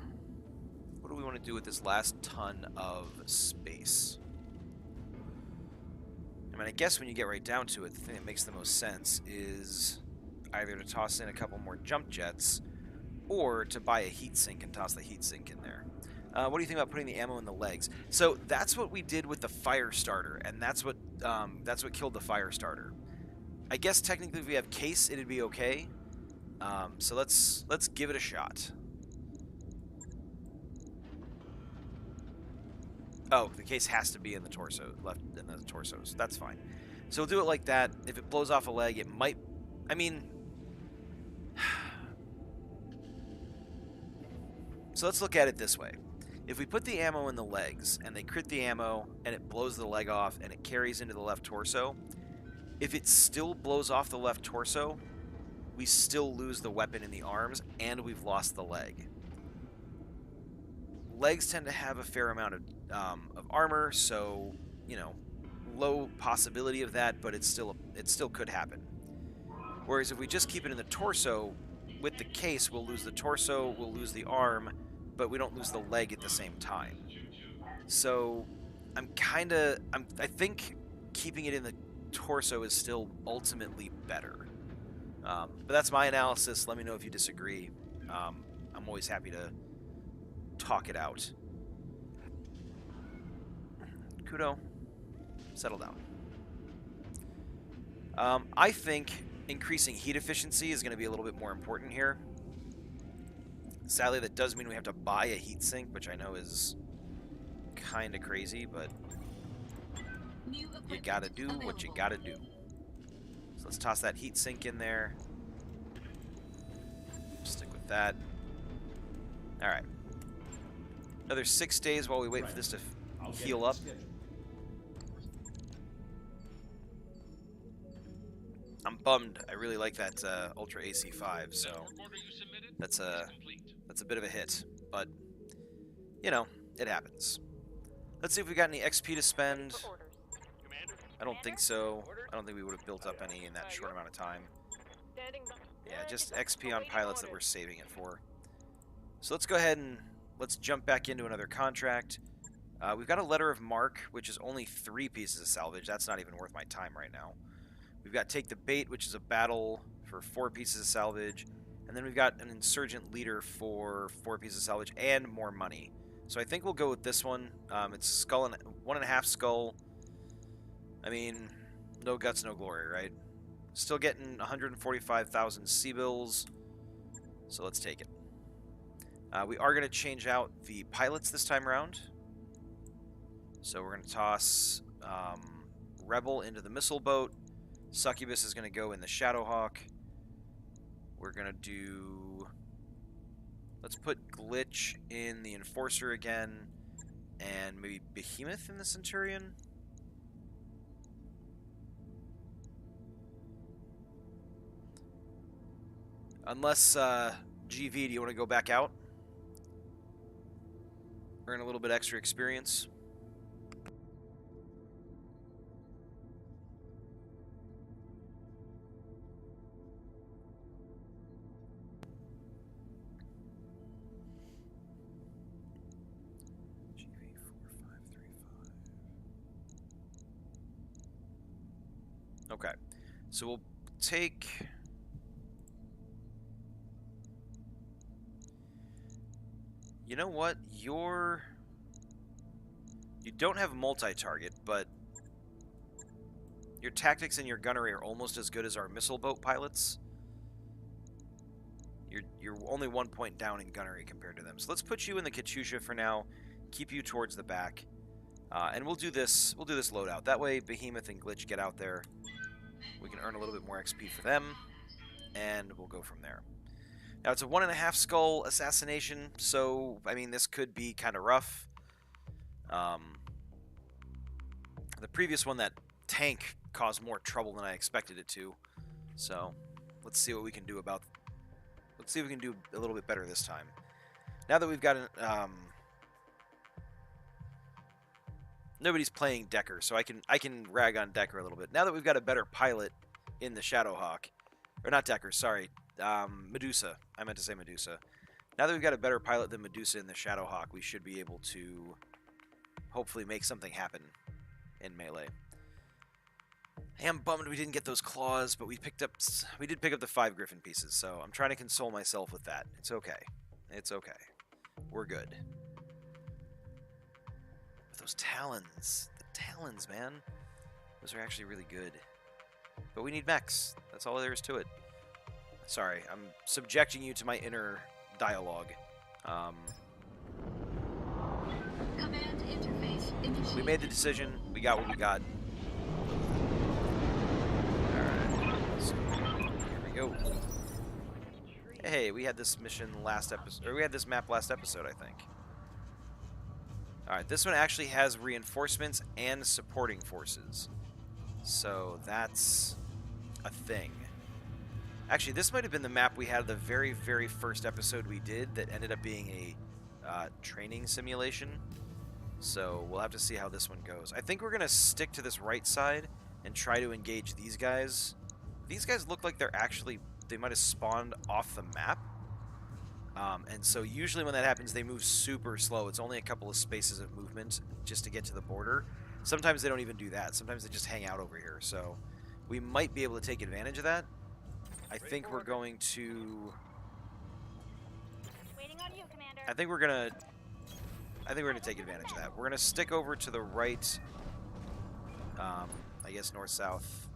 what do we want to do with this last ton of space? I mean, I guess when you get right down to it, the thing that makes the most sense is either to toss in a couple more jump jets or to buy a heat sink and toss the heat sink in there. What do you think about putting the ammo in the legs? So that's what we did with the fire starter, and that's what killed the fire starter. I guess technically if we have case, it'd be okay. So let's give it a shot. Oh, the case has to be in the torso, left in the torsos. That's fine. So we'll do it like that. If it blows off a leg, it might... I mean... So let's look at it this way. If we put the ammo in the legs, and they crit the ammo, and it blows the leg off, and it carries into the left torso, if it still blows off the left torso, we still lose the weapon in the arms, and we've lost the leg. Legs tend to have a fair amount of armor, so, you know, low possibility of that, but it still could happen. Whereas if we just keep it in the torso, with the case, we'll lose the torso, we'll lose the arm, but we don't lose the leg at the same time. So I think keeping it in the torso is still ultimately better. But that's my analysis. Let me know if you disagree. I'm always happy to talk it out. Kudo, settle down. I think increasing heat efficiency is going to be a little bit more important here. Sadly, that does mean we have to buy a heatsink, which I know is kind of crazy, but you gotta do what you gotta do. So let's toss that heatsink in there. Stick with that. Alright. Another 6 days while we wait for this to heal up. I'm bummed. I really like that Ultra AC-5, so that's a bit of a hit, but you know, it happens. Let's see if we got any XP to spend. I don't think so. I don't think we would have built up any in that short amount of time. Yeah, just XP on pilots that we're saving it for. So let's go ahead and let's jump back into another contract. We've got a letter of marque, which is only 3 pieces of salvage. That's not even worth my time right now. We've got Take the Bait, which is a battle for 4 pieces of salvage. And then we've got an insurgent leader for 4 pieces of salvage and more money. So I think we'll go with this one. It's skull and 1.5 skull. I mean, no guts, no glory, right? Still getting 145,000 C-bills. So let's take it. We are going to change out the pilots this time around. So we're going to toss Rebel into the missile boat. Succubus is going to go in the Shadowhawk. We're going to do... Let's put Glitch in the Enforcer again. And maybe Behemoth in the Centurion. Unless, GV, do you want to go back out? Earn a little bit extra experience. Okay, so we'll take... You know what? You don't have multi-target, but your tactics and your gunnery are almost as good as our missile boat pilots. You're only 1 point down in gunnery compared to them. So let's put you in the Katyusha for now. Keep you towards the back. And we'll do this loadout. That way Behemoth and Glitch get out there. We can earn a little bit more XP for them, and we'll go from there. Now, it's a 1.5 skull assassination, so, I mean, this could be kind of rough. The previous one, that tank, caused more trouble than I expected it to. So, let's see what we can do about... Let's see if we can do a little bit better this time. Now that we've got an... Nobody's playing Decker, so I can rag on Decker a little bit. Now that we've got a better pilot in the Shadowhawk, or not Decker, sorry, Medusa. I meant to say Medusa. Now that we've got a better pilot than Medusa in the Shadowhawk, we should be able to hopefully make something happen in melee. I am bummed we didn't get those claws, but we did pick up the 5 Griffin pieces, so I'm trying to console myself with that. It's okay. It's okay. We're good. Those talons. The talons, man. Those are actually really good. But we need mechs. That's all there is to it. Sorry, I'm subjecting you to my inner dialogue. Command interface initiated. We made the decision. We got what we got. Alright. So, here we go. Hey, we had this mission last episode. Or we had this map last episode, I think. Alright, this one actually has reinforcements and supporting forces. So that's a thing. Actually, this might have been the map we had the very, very first episode we did that ended up being a training simulation. So we'll have to see how this one goes. I think we're going to stick to this right side and try to engage these guys. These guys look like they might have spawned off the map. And so usually when that happens, they move super slow. It's only a couple of spaces of movement just to get to the border. Sometimes they don't even do that. Sometimes they just hang out over here. So we might be able to take advantage of that. I think we're going to... Waiting on you, Commander. I think we're gonna take advantage of that. We're gonna stick over to the right. I guess north, south,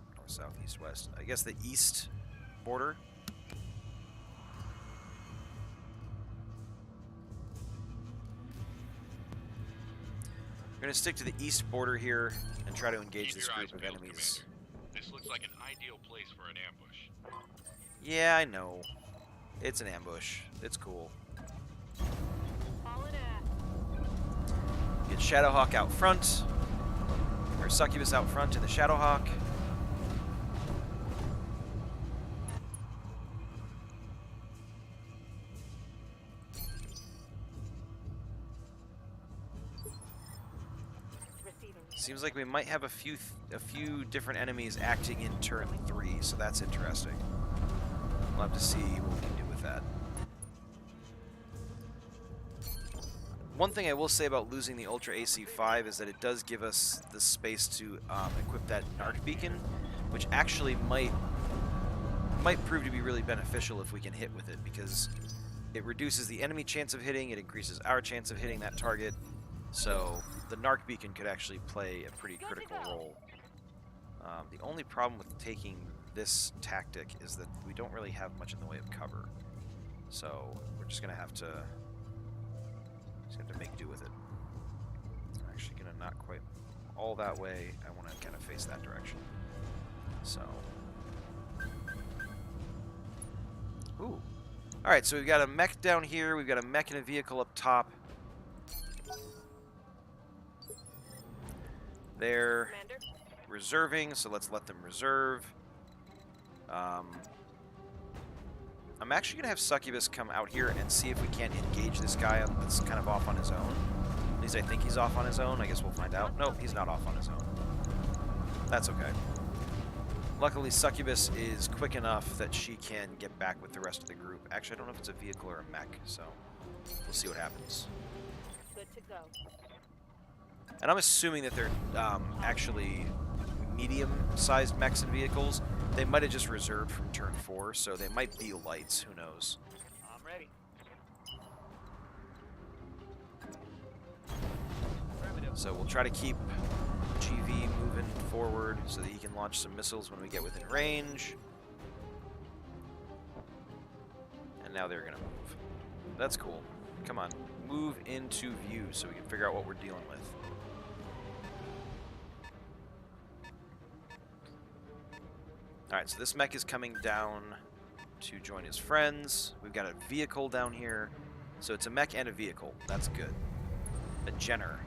east, west. I guess the east border. We're gonna stick to the east border here and try to engage Keep this your group eyes of peeled, enemies. Commander. This looks like an ideal place for an ambush. Yeah, I know. It's an ambush. It's cool. All in a... Get Shadowhawk out front. Or Succubus out front in the Shadowhawk. Seems like we might have a few different enemies acting in turn 3, so that's interesting. We'll have to see what we can do with that. One thing I will say about losing the Ultra AC-5 is that it does give us the space to equip that Narc Beacon, which actually might prove to be really beneficial if we can hit with it, because it reduces the enemy chance of hitting, it increases our chance of hitting that target, so the Narc Beacon could actually play a pretty critical role. The only problem with taking this tactic is that we don't really have much in the way of cover, so we're just going to have to Just have to make do with it. I'm actually gonna not quite all that way. I want to kind of face that direction. So. Ooh. Alright, so we've got a mech down here. We've got a mech and a vehicle up top. They're Commander. reserving, so let's let them reserve. I'm actually going to have Succubus come out here and see if we can't engage this guy that's kind of off on his own. At least I think he's off on his own. I guess we'll find out. Nope, he's not off on his own. That's okay. Luckily, Succubus is quick enough that she can get back with the rest of the group. Actually, I don't know if it's a vehicle or a mech, so we'll see what happens. Good to go. And I'm assuming that they're actually medium-sized mechs and vehicles. They might have just reserved from turn 4, so they might be lights. Who knows? I'm ready. So we'll try to keep GV moving forward so that he can launch some missiles when we get within range. And now they're going to move. That's cool. Come on. Move into view so we can figure out what we're dealing with. Alright, so this mech is coming down to join his friends. We've got a vehicle down here. So it's a mech and a vehicle. That's good. A Jenner.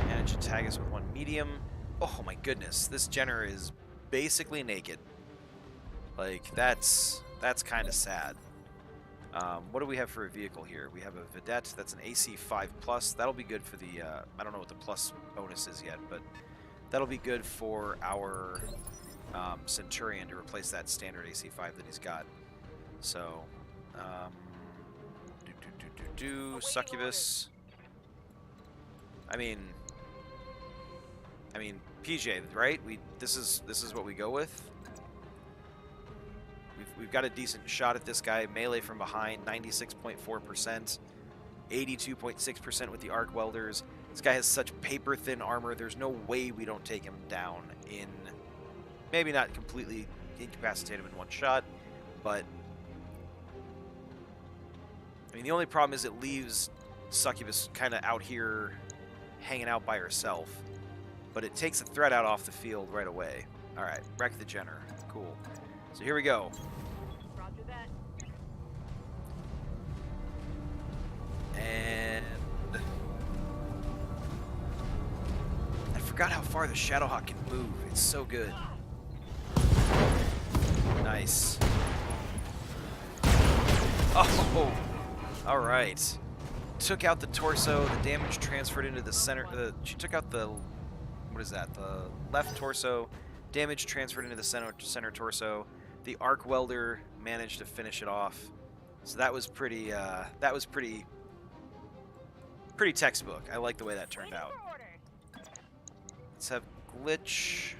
Managed to tag us with one medium. Oh my goodness, this Jenner is basically naked. Like, that's kind of sad. What do we have for a vehicle here? We have a Vedette. That's an AC 5+. That'll be good for the, I don't know what the plus bonus is yet, but that'll be good for our Centurion to replace that standard AC 5 that he's got. So, Succubus. I mean, PJ, right? This is what we go with. We've got a decent shot at this guy. Melee from behind, 96.4%, 82.6% with the arc welders. This guy has such paper thin armor. There's no way we don't take him down in, maybe not completely incapacitate him in one shot, but I mean, the only problem is it leaves Succubus kind of out here hanging out by herself, but it takes the threat out off the field right away. All right, wreck the Jenner. Cool. So here we go. Roger that. And I forgot how far the Shadowhawk can move. It's so good. Nice. Oh, all right. Took out the torso. The damage transferred into the center. She took out the, what is that? The left torso. Damage transferred into the center torso. The arc welder managed to finish it off. So that was pretty. Pretty textbook. I like the way that turned out. Let's have Glitch.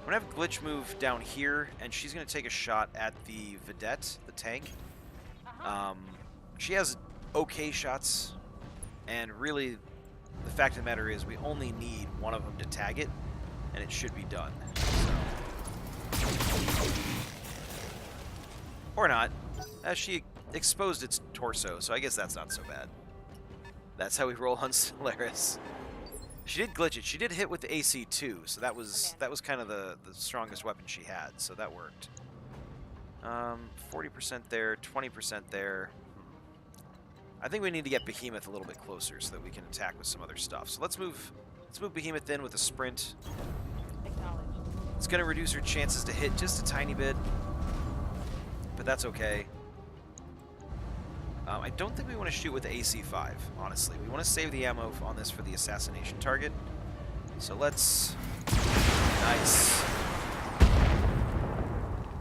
I'm gonna have Glitch move down here, and she's gonna take a shot at the Vedette, the tank. She has okay shots, and really, the fact of the matter is we only need one of them to tag it, and it should be done. So. Or not. She exposed its torso, so I guess that's not so bad. That's how we roll on Solaris. She did glitch it. She did hit with the AC2, so that was kind of the strongest weapon she had, so that worked. 40% there, 20% there. I think we need to get Behemoth a little bit closer so that we can attack with some other stuff. So let's move Behemoth in with a sprint. Acknowledged. It's going to reduce her chances to hit just a tiny bit, but that's okay. I don't think we want to shoot with the AC-5, honestly. We want to save the ammo on this for the assassination target. So let's... Nice.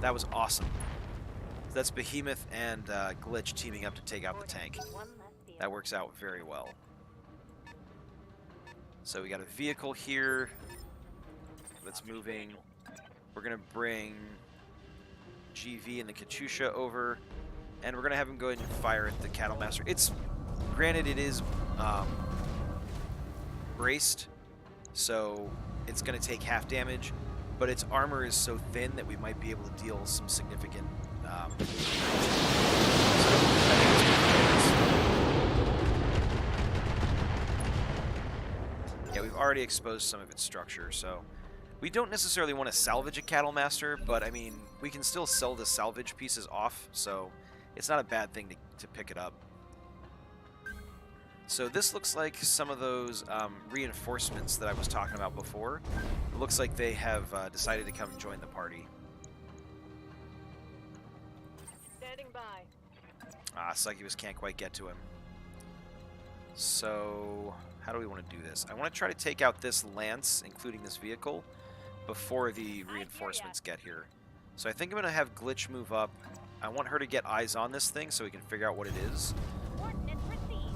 That was awesome. That's Behemoth and Glitch teaming up to take out the tank. That works out very well. So we got a vehicle here that's moving. We're going to bring GV and the Katyusha over. And we're going to have him go ahead and fire at the Cattle Master. It's, granted, it is braced, so it's going to take half damage, but its armor is so thin that we might be able to deal some significant. Yeah, we've already exposed some of its structure, so we don't necessarily want to salvage a Cattle Master, but I mean, we can still sell the salvage pieces off, so it's not a bad thing to pick it up. So this looks like some of those reinforcements that I was talking about before. It looks like they have decided to come join the party. Standing by. Succubus can't quite get to him. So, how do we want to do this? I want to try to take out this lance, including this vehicle, before the reinforcements get here. So I think I'm going to have Glitch move up. I want her to get eyes on this thing so we can figure out what it is. Coordinates received.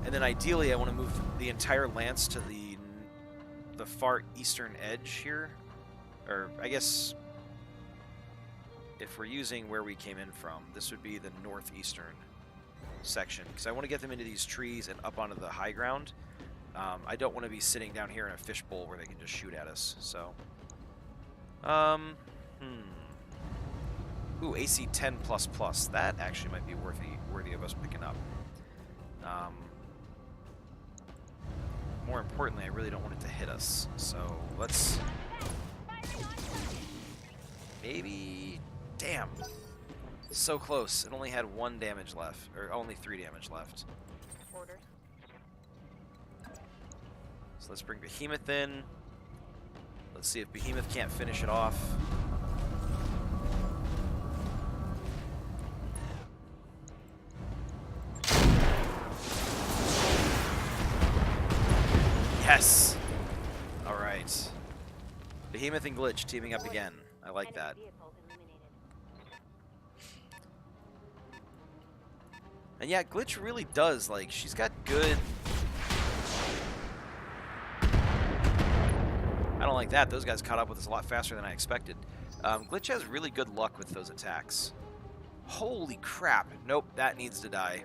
And then ideally I want to move the entire lance to the far eastern edge here. Or I guess if we're using where we came in from, this would be the northeastern section. Because I want to get them into these trees and up onto the high ground. I don't want to be sitting down here in a fishbowl where they can just shoot at us. So, Ooh, AC 10++. That actually might be worthy of us picking up. More importantly, I really don't want it to hit us. So let's maybe. Damn. So close. It only had 1 damage left, or only 3 damage left. Orders. So let's bring Behemoth in. Let's see if Behemoth can't finish it off. Yes! Alright. Behemoth and Glitch teaming up again. I like that. And yeah, Glitch really does, like, she's got good... I don't like that. Those guys caught up with us a lot faster than I expected. Glitch has really good luck with those attacks. Holy crap. Nope, that needs to die.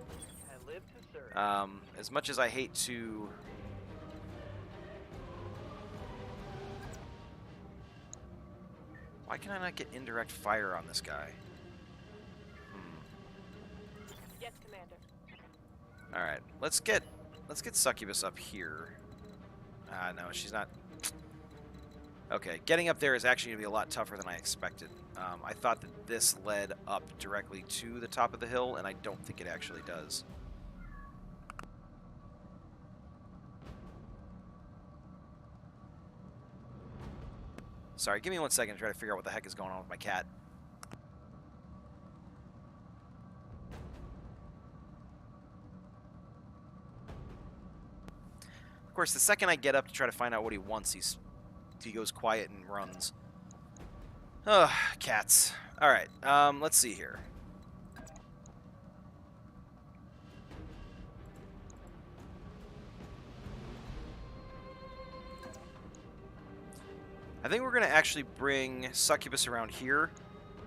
I live to serve. As much as I hate to... Why can I not get indirect fire on this guy? Yes, Commander. Alright, let's get Succubus up here. No, she's not... Okay, getting up there is actually going to be a lot tougher than I expected. I thought that this led up directly to the top of the hill, and I don't think it actually does. Sorry, give me 1 second to try to figure out what the heck is going on with my cat. Of course, the second I get up to try to find out what he wants, he goes quiet and runs. Ugh, cats. Alright, let's see here. I think we're going to actually bring Succubus around here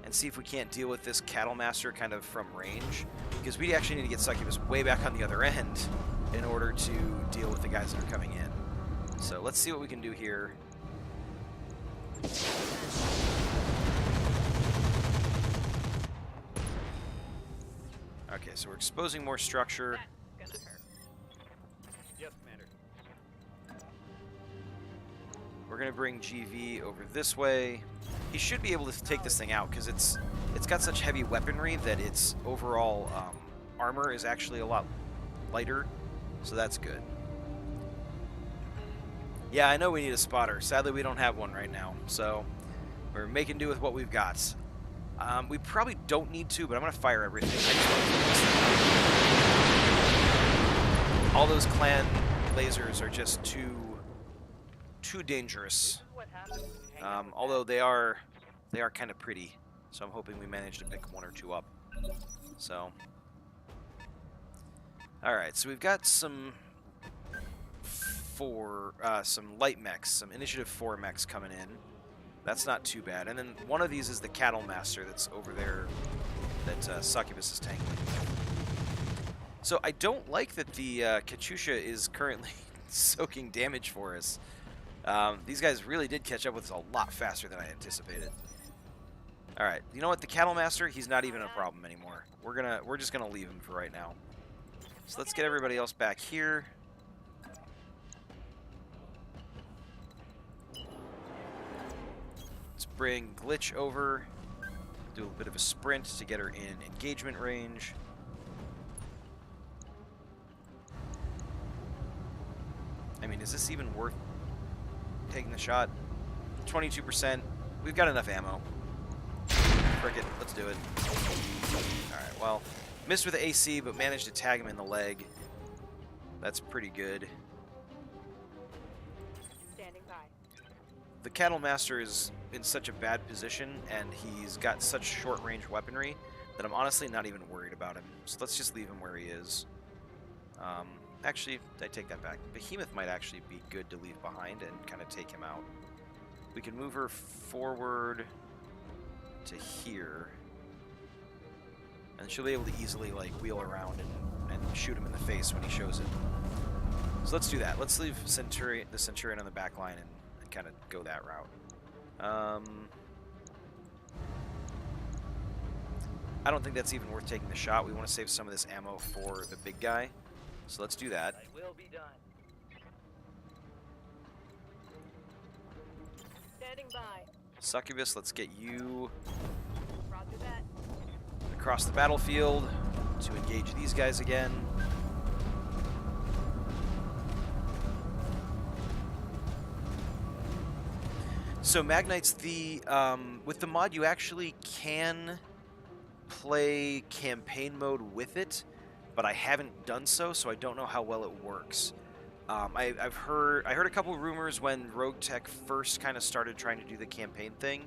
and see if we can't deal with this Cattle Master kind of from range. Because we actually need to get Succubus way back on the other end in order to deal with the guys that are coming in. So let's see what we can do here. Okay, so we're exposing more structure. That's gonna hurt. Yes, Commander. We're going to bring GV over this way. He should be able to take this thing out because it's got such heavy weaponry that its overall armor is actually a lot lighter, so that's good. Yeah, I know we need a spotter. Sadly, we don't have one right now, so we're making do with what we've got. We probably don't need to, but I'm going to fire everything. All those clan lasers are just too dangerous. What happens when you hang out with Although they are kind of pretty, so I'm hoping we manage to pick 1 or 2 up. So, all right, so we've got some light mechs, some Initiative 4 mechs coming in. That's not too bad. And then one of these is the Cattle Master that's over there that Succubus is tangling with. So I don't like that the Katyusha is currently soaking damage for us. These guys really did catch up with us a lot faster than I anticipated. All right, you know what? The Cattle Master, he's not even a problem anymore. We're just gonna leave him for right now. So let's get everybody else back here. Let's bring Glitch over. Do a bit of a sprint to get her in engagement range. I mean, is this even worth taking the shot? 22%. We've got enough ammo. Frick it. Let's do it. Alright, well, missed with the AC, but managed to tag him in the leg. That's pretty good. Standing by. The Cattle Master is in such a bad position, and he's got such short-range weaponry that I'm honestly not even worried about him. So let's just leave him where he is. Actually, I take that back. Behemoth might actually be good to leave behind and kind of take him out. We can move her forward to here. And she'll be able to easily, like, wheel around and shoot him in the face when he shows it. So let's do that. Let's leave the Centurion on the back line and kind of go that route. I don't think that's even worth taking the shot. We want to save some of this ammo for the big guy. So let's do that. I will be done. Standing by. Succubus, let's get you Roger that. across the battlefield to engage these guys again. So Magnites, with the mod, you actually can play campaign mode with it, but I haven't done so I don't know how well it works. I heard a couple of rumors when Roguetech first kind of started trying to do the campaign thing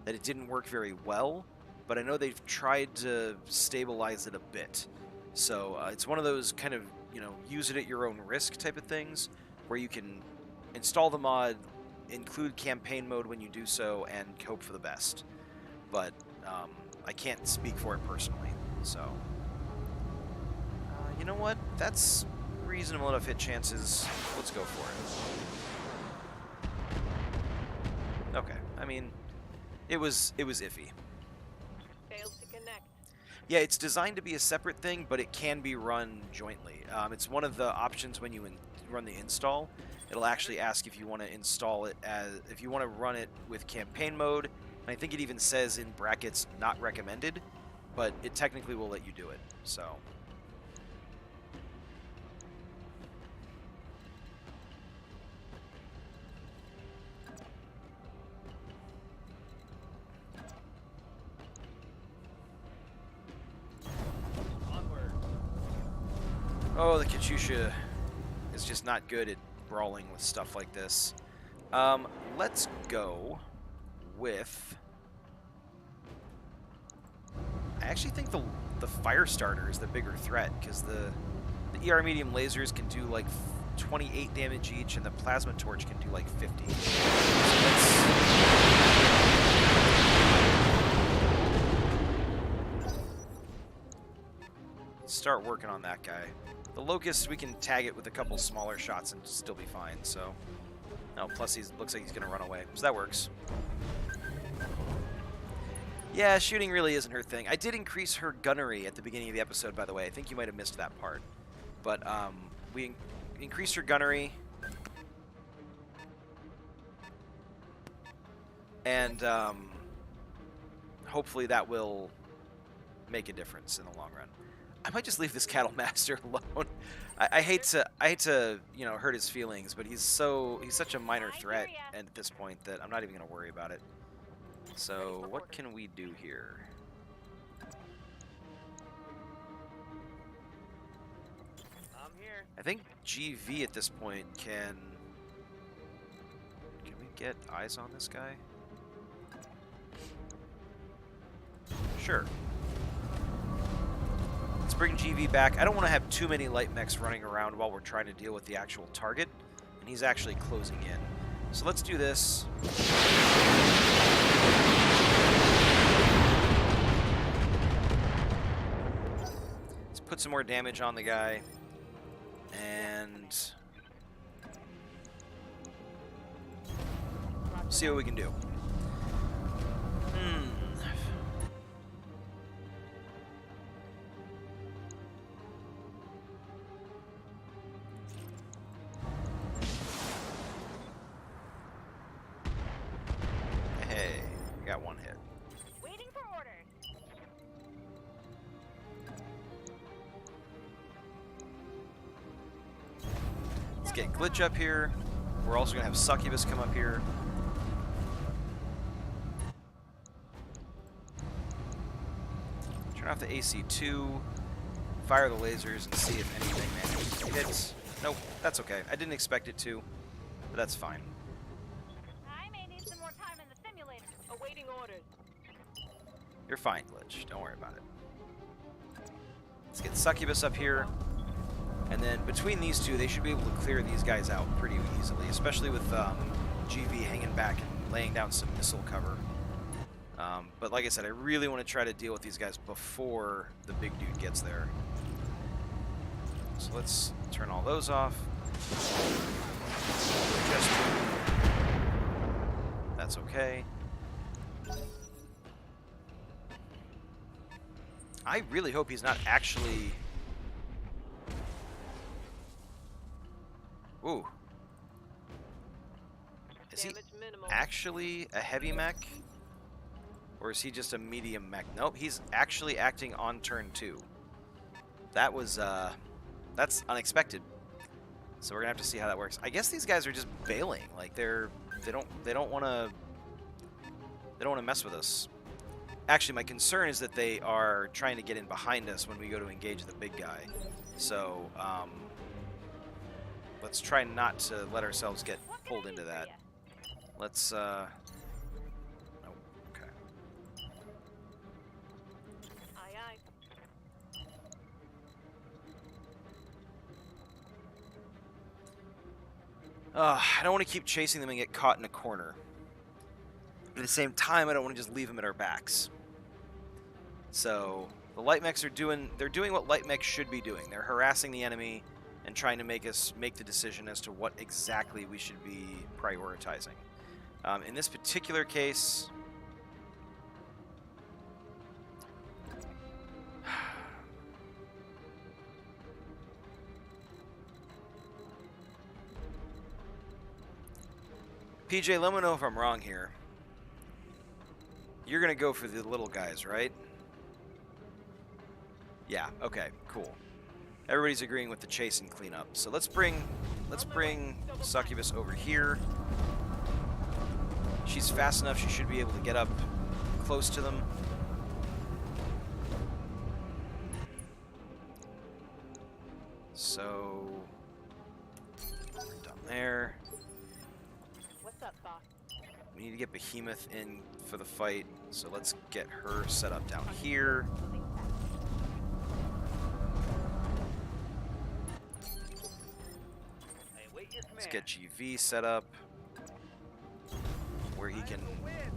that it didn't work very well, but I know they've tried to stabilize it a bit. So it's one of those kind of, you know, use it at your own risk type of things where you can install the mod, include campaign mode when you do so, and hope for the best. But I can't speak for it personally, so you know what? That's reasonable enough hit chances. Let's go for it. Okay, I mean, it was iffy. Failed to connect. Yeah, it's designed to be a separate thing, but it can be run jointly. It's one of the options when you run the install. It'll actually ask if you want to install it if you want to run it with campaign mode. And I think it even says in brackets, not recommended, but it technically will let you do it. So. Onward. Oh, the Katyusha is just not good at brawling with stuff like this. Let's go with... I actually think the fire starter is the bigger threat, because the ER medium lasers can do like 28 damage each, and the plasma torch can do like 50. So let's start working on that guy. The Locust, we can tag it with a couple smaller shots and still be fine, so... No, plus he looks like he's going to run away, so that works. Yeah, shooting really isn't her thing. I did increase her gunnery at the beginning of the episode, by the way. I think you might have missed that part. But we increased her gunnery. And hopefully that will make a difference in the long run. I might just leave this Cattle Master alone. I hate to you know, hurt his feelings, but he's such a minor threat at this point that I'm not even gonna worry about it. So what can we do here? I'm here. I think GV at this point can we get eyes on this guy? Sure. Let's bring GV back. I don't want to have too many light mechs running around while we're trying to deal with the actual target, and he's actually closing in. So let's do this. Let's put some more damage on the guy, and See what we can do. Hey, we got one hit. Waiting for orders. Let's get Glitch up here. We're also going to have Succubus come up here. Turn off the AC2. Fire the lasers and see if anything manages to hit. Nope, that's okay. I didn't expect it to, but that's fine. I may need some more time in the simulator. Awaiting orders. You're fine, Glitch. Don't worry about it. Let's get Succubus up here. And then between these two, they should be able to clear these guys out pretty easily, especially with GV hanging back and laying down some missile cover. But like I said, I really want to try to deal with these guys before the big dude gets there. So let's turn all those off. That's okay. I really hope he's not actually... Ooh. Is he Damage minimal. actually a heavy mech? Or is he just a medium mech? Nope, he's actually acting on turn 2. That was, that's unexpected. So we're gonna have to see how that works. I guess these guys are just bailing. Like they don't wanna mess with us. Actually, my concern is that they are trying to get in behind us when we go to engage the big guy. So, let's try not to let ourselves get pulled into that. Let's, oh, okay. Aye, aye. I don't want to keep chasing them and get caught in a corner. But at the same time, I don't want to just leave them at our backs. So, the light mechs are doing what light mechs should be doing. They're harassing the enemy and trying to make us make the decision as to what exactly we should be prioritizing. In this particular case, PJ, let me know if I'm wrong here. You're gonna go for the little guys, right? Yeah, okay, cool. Everybody's agreeing with the chase and cleanup. So let's bring Succubus over here. She's fast enough, she should be able to get up close to them. So we're done there. What's up, boss? We need to get Behemoth in for the fight, so let's get her set up down here. Hey, wait your Let's command. get GV set up where he can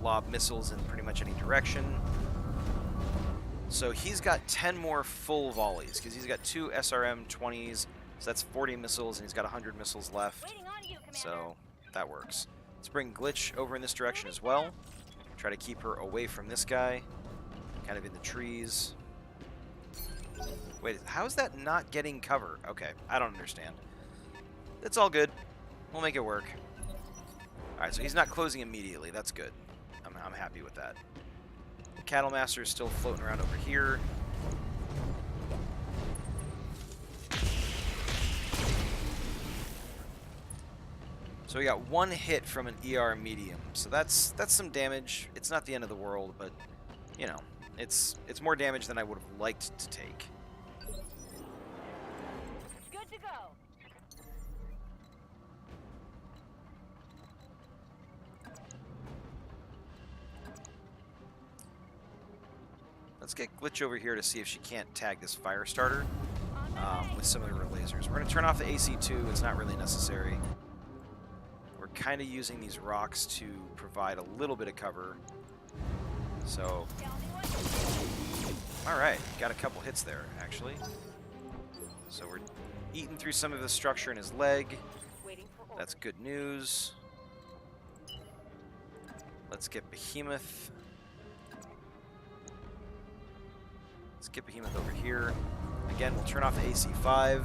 lob missiles in pretty much any direction. So he's got 10 more full volleys because he's got 2 SRM 20s, so that's 40 missiles, and he's got 100 missiles left. Waiting on you, Commander. So that works. Let's bring Glitch over in this direction as well. Try to keep her away from this guy, kind of in the trees. Wait, how is that not getting cover? Okay, I don't understand. It's all good. We'll make it work. Alright, so he's not closing immediately. That's good. I'm happy with that. The Cattle Master is still floating around over here. So we got 1 hit from an ER medium. So that's some damage. It's not the end of the world, but you know, it's more damage than I would have liked to take. Good to go. Let's get Glitch over here to see if she can't tag this fire starter with some of her lasers. We're going to turn off the AC2. It's not really necessary. We're kind of using these rocks to provide a little bit of cover. So, alright, got a couple hits there, actually. So we're eating through some of the structure in his leg. Waiting for orders. That's good news. Let's get Behemoth. Let's get Behemoth over here. Again, we'll turn off the AC5.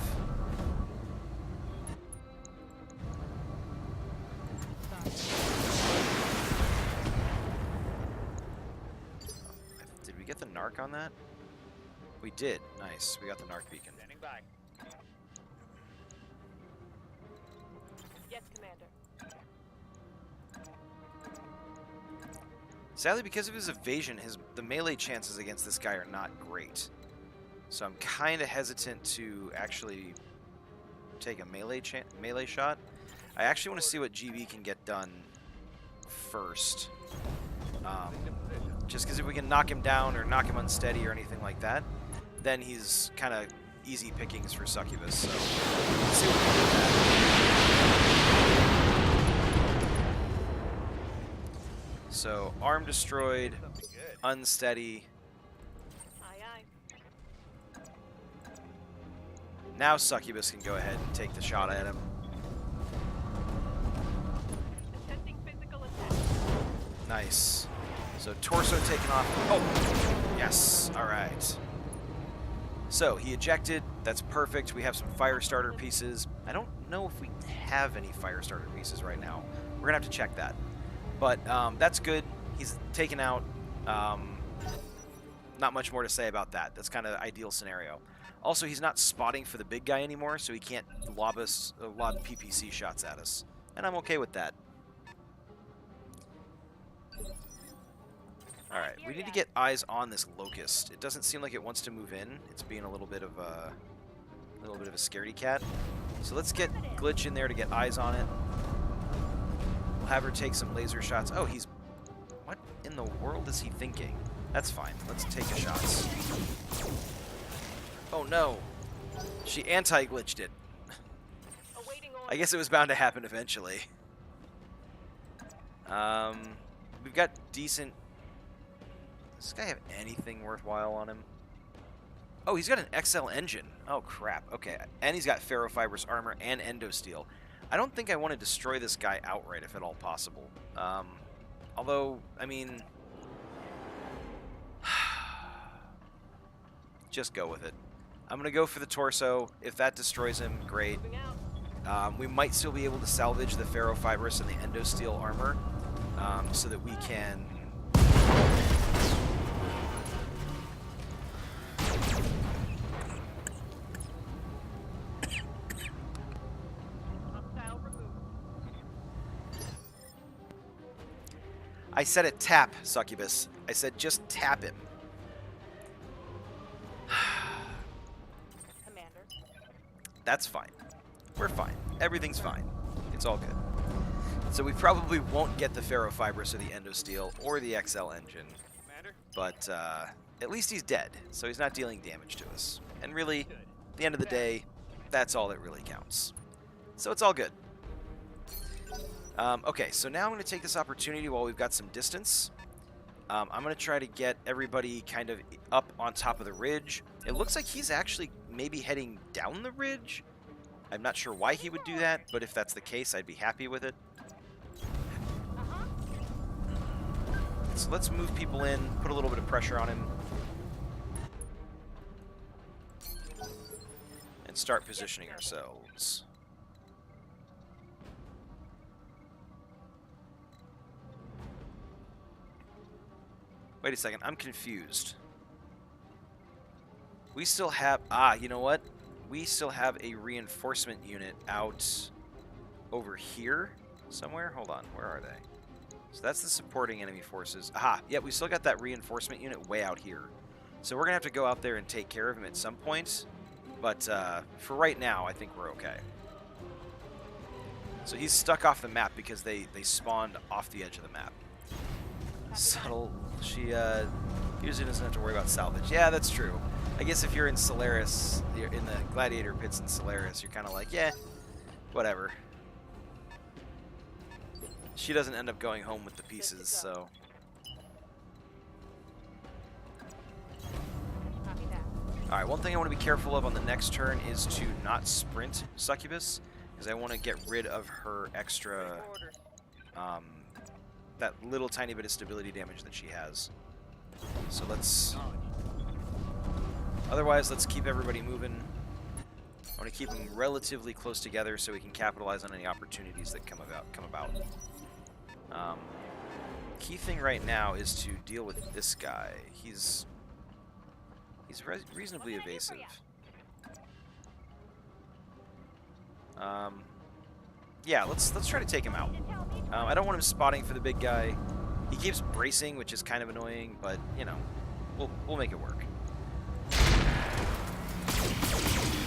Did we get the narc on that? We did. Nice. We got the narc beacon. Standing by. Yes, Commander. Sadly, because of his evasion, the melee chances against this guy are not great. So I'm kind of hesitant to actually take a melee shot. I actually want to see what GB can get done first. Just because if we can knock him down or knock him unsteady or anything like that, then he's kind of easy pickings for Succubus. So let's see what we can do with that. So arm destroyed, Something good. unsteady. Aye, aye. Now Succubus can go ahead and take the shot at him. Attempting physical attack. Nice. So torso taken off. Oh, yes. All right. So he ejected. That's perfect. We have some fire starter pieces. I don't know if we have any fire starter pieces right now. We're gonna have to check that. But that's good. He's taken out. Not much more to say about that. That's kind of the ideal scenario. Also, he's not spotting for the big guy anymore, so he can't lob PPC shots at us. And I'm okay with that. Alright, we need to get eyes on this locust. It doesn't seem like it wants to move in. It's being a little bit of a scaredy cat. So let's get Glitch in there to get eyes on it. We'll have her take some laser shots. Oh, he's... What in the world is he thinking? That's fine. Let's take the shots. Oh no. She anti-glitched it. Awaiting I orders. guess it was bound to happen eventually. We've got decent... Does this guy have anything worthwhile on him? Oh, he's got an XL engine. Oh, crap. Okay. And he's got ferrofibrous armor and endosteel. I don't think I want to destroy this guy outright, if at all possible. Although, I mean... just go with it. I'm going to go for the torso. If that destroys him, great. Moving out. We might still be able to salvage the ferrofibrous and the endosteel armor so that we can... Hostile removed. I said it tap, Succubus. I said just tap him. Commander. That's fine. We're fine. Everything's fine. It's all good. So we probably won't get the ferrofibrous or the endosteel or the XL engine, Commander? but at least he's dead, so he's not dealing damage to us. And really, at the end of the day, that's all that really counts. So it's all good. Okay, so now I'm going to take this opportunity while we've got some distance. I'm going to try to get everybody kind of up on top of the ridge. It looks like he's actually maybe heading down the ridge. I'm not sure why he would do that, but if that's the case, I'd be happy with it. So let's move people in, put a little bit of pressure on him. And start positioning ourselves. Wait a second, I'm confused. We still have... you know what? We still have a reinforcement unit out over here somewhere. Hold on, where are they? So that's the supporting enemy forces. Aha, yeah, we still got that reinforcement unit way out here. So we're going to have to go out there and take care of him at some point. But for right now, I think we're okay. So he's stuck off the map because they spawned off the edge of the map. Subtle. She usually doesn't have to worry about salvage. Yeah, that's true. I guess if you're in Solaris, you're in the gladiator pits in Solaris, you're kind of like, yeah, whatever. She doesn't end up going home with the pieces, so. Copy that. Alright, one thing I want to be careful of on the next turn is to not sprint Succubus, because I want to get rid of her extra that little tiny bit of stability damage that she has. So let's... Otherwise, let's keep everybody moving. I want to keep them relatively close together so we can capitalize on any opportunities that come about. Key thing right now is to deal with this guy. He's reasonably evasive. Yeah, let's try to take him out. I don't want him spotting for the big guy. He keeps bracing, which is kind of annoying, but you know, we'll make it work.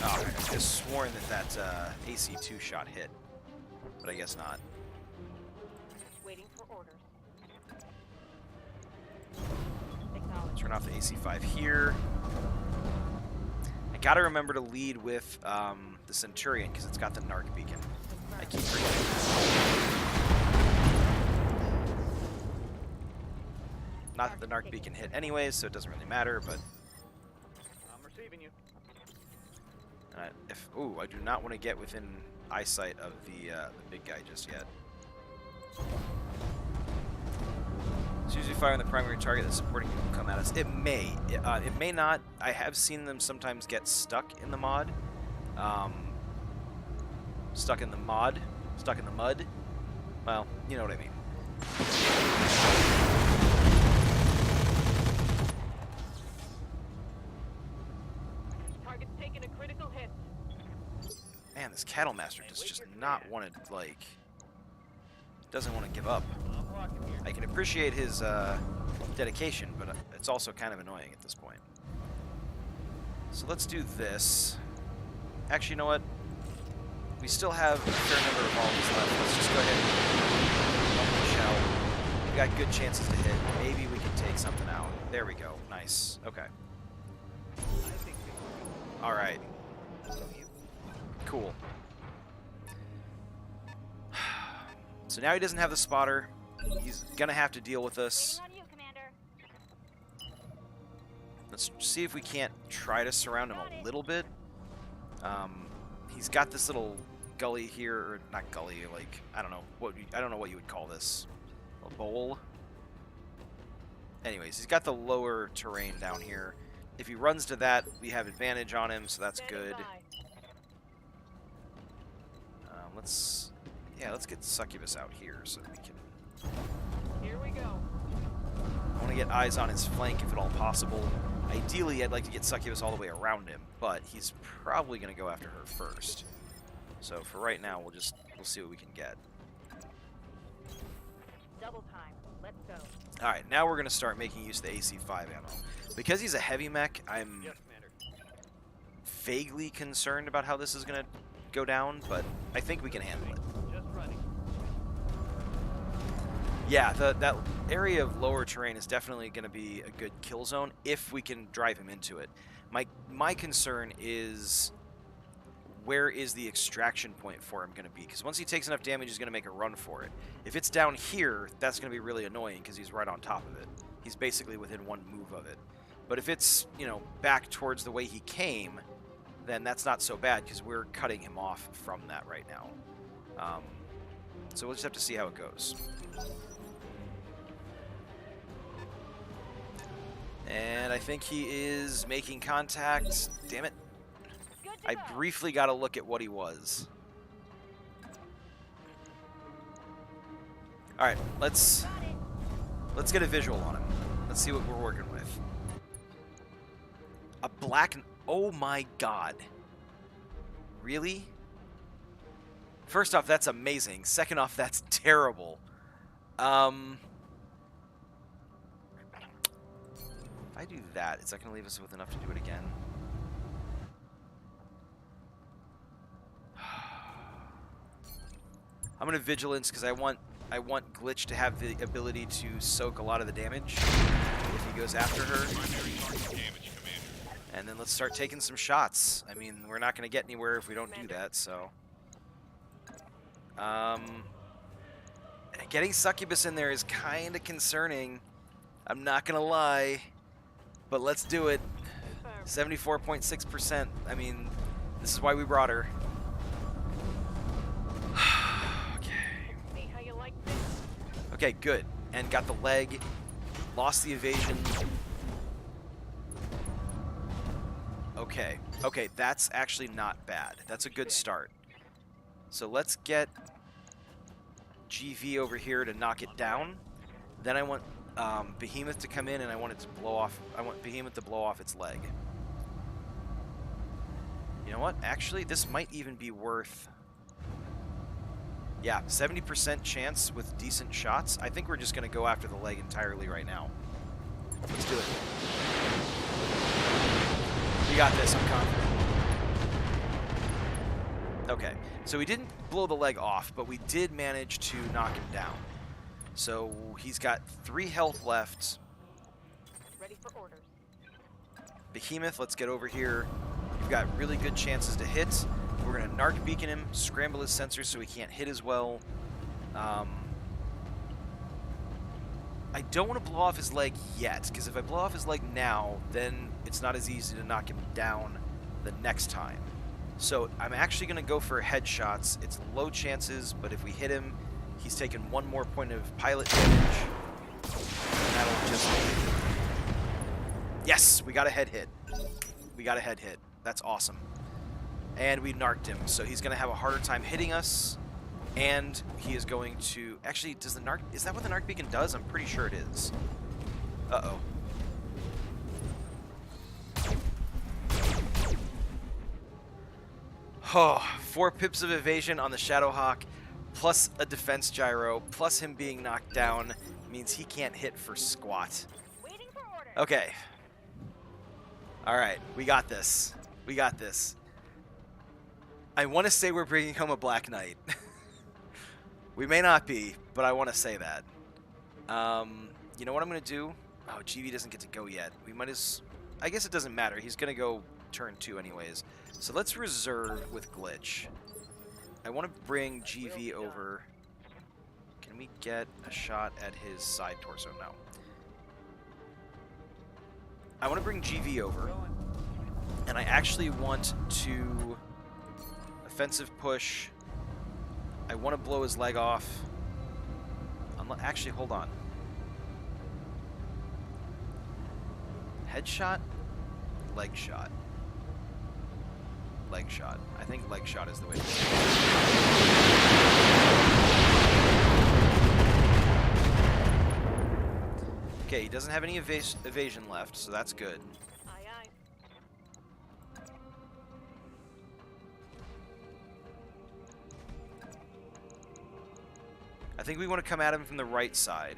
Oh, I could have sworn that AC2 shot hit, but I guess not. Waiting for orders. Turn off the AC5 here. I gotta remember to lead with the Centurion because it's got the Narc beacon. I keep forgetting that. Not that the Narc beacon hit anyways, so it doesn't really matter, but... I'm receiving you. Ooh, I do not want to get within eyesight of the big guy just yet. As soon as we fire on the primary target, the supporting will come at us. It may. It may not. I have seen them sometimes get stuck in the mod. Stuck in the mud. Well, you know what I mean. Target's taking a critical hit. Man, this cattle master does just not want to, like... Doesn't want to give up. I'm walking here. I can appreciate his dedication, but it's also kind of annoying at this point. So let's do this. Actually, you know what? We still have a fair number of volleys left. Let's just go ahead and bump the shell. We've got good chances to hit. Maybe we can take something out. There we go. Nice. Okay. All right. Cool. So now he doesn't have the spotter. He's gonna have to deal with us. Waiting on you, Commander. Let's see if we can't try to surround him a little bit. He's got this little gully here, or not gully, like I don't know what you would call this. A bowl. Anyways, he's got the lower terrain down here. If he runs to that, we have advantage on him, so that's good. Let's get Succubus out here so that we can... Here we go. I want to get eyes on his flank if at all possible. Ideally, I'd like to get Succubus all the way around him, but he's probably going to go after her first. So for right now, we'll see what we can get. Double time. Let's go. All right, now we're going to start making use of the AC5 ammo. Because he's a heavy mech, I'm Yes, Commander. vaguely concerned about how this is going to go down, but I think we can handle it. Just running. Yeah, that area of lower terrain is definitely going to be a good kill zone if we can drive him into it. My concern is where is the extraction point for him going to be? Because once he takes enough damage, he's going to make a run for it. If it's down here, that's going to be really annoying because he's right on top of it. He's basically within one move of it. But if it's, you know, back towards the way he came, then that's not so bad because we're cutting him off from that right now. So we'll just have to see how it goes. And I think he is making contact. Damn it. I briefly got to look at what he was. All right, let's get a visual on him. Let's see what we're working with. A black... Oh my god. Really? First off, that's amazing. Second off, that's terrible. If I do that, is that going to leave us with enough to do it again? I'm going to Vigilance because I want Glitch to have the ability to soak a lot of the damage if he goes after her. Primary target damage, Commander. And then let's start taking some shots. I mean, we're not going to get anywhere if we don't do that, so... Getting Succubus in there is kind of concerning. I'm not going to lie. But let's do it. 74.6%. I mean, this is why we brought her. Okay. See how you like this? Okay, good. and got the leg, lost the evasion. Okay, okay, that's actually not bad. That's a good start. So let's get GV over here to knock it down. Then I want Behemoth to come in, and I want it to blow off. I want Behemoth to blow off its leg. You know what? Actually, this might even be worth... Yeah, 70% chance with decent shots. I think we're just going to go after the leg entirely right now. Let's do it. We got this, I'm confident. Okay, so we didn't blow the leg off, but we did manage to knock him down. So he's got 3 health left. Ready for orders. Behemoth, let's get over here. You've got really good chances to hit. We're going to Narc Beacon him, scramble his sensors so he can't hit as well. I don't want to blow off his leg yet, because if I blow off his leg now, then it's not as easy to knock him down the next time. So I'm actually going to go for headshots. It's low chances, but if we hit him, he's taken 1 more point of pilot damage. And that'll just... Yes, we got a head hit. We got a head hit. That's awesome. And we narked him, so he's going to have a harder time hitting us. And he is going to... Actually, does the narc... Is that what the narc beacon does? I'm pretty sure it is. Uh-oh. Oh, 4 pips of evasion on the Shadowhawk, plus a defense gyro, plus him being knocked down, means he can't hit for squat. Waiting for orders. Okay. Alright, we got this. We got this. I want to say we're bringing home a Black Knight. We may not be, but I want to say that. You know what I'm going to do? Oh, GV doesn't get to go yet. We might as... I guess it doesn't matter. He's going to go turn 2 anyways. So let's reserve with Glitch. I want to bring GV over. Can we get a shot at his side torso? No. I want to bring GV over. And I actually want to... Offensive push. I want to blow his leg off. Actually, hold on. Headshot? Leg shot. Leg shot. I think leg shot is the way to go. Okay, he doesn't have any evasion left, so that's good. Aye, aye. I think we want to come at him from the right side,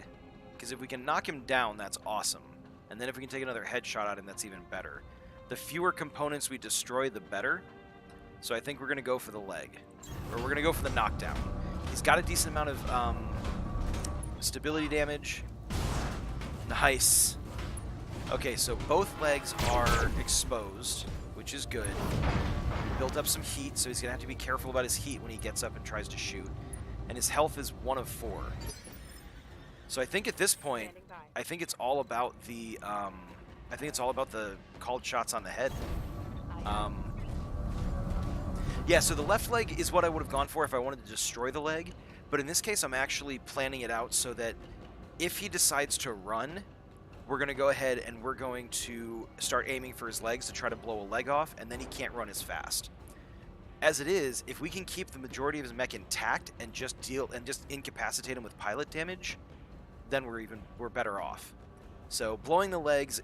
because if we can knock him down, that's awesome. And then if we can take another headshot at him, that's even better. The fewer components we destroy, the better. So I think we're going to go for the leg. Or we're going to go for the knockdown. He's got a decent amount of stability damage. Nice. Okay, so both legs are exposed, which is good. Built up some heat, so he's going to have to be careful about his heat when he gets up and tries to shoot. And his health is 1 of 4. So I think at this point, I think it's all about the called shots on the head. Yeah, so the left leg is what I would have gone for if I wanted to destroy the leg. But in this case, I'm actually planning it out so that if he decides to run, we're going to go ahead and we're going to start aiming for his legs to try to blow a leg off, and then he can't run as fast. As it is, if we can keep the majority of his mech intact and just incapacitate him with pilot damage, then we're better off. So blowing the legs,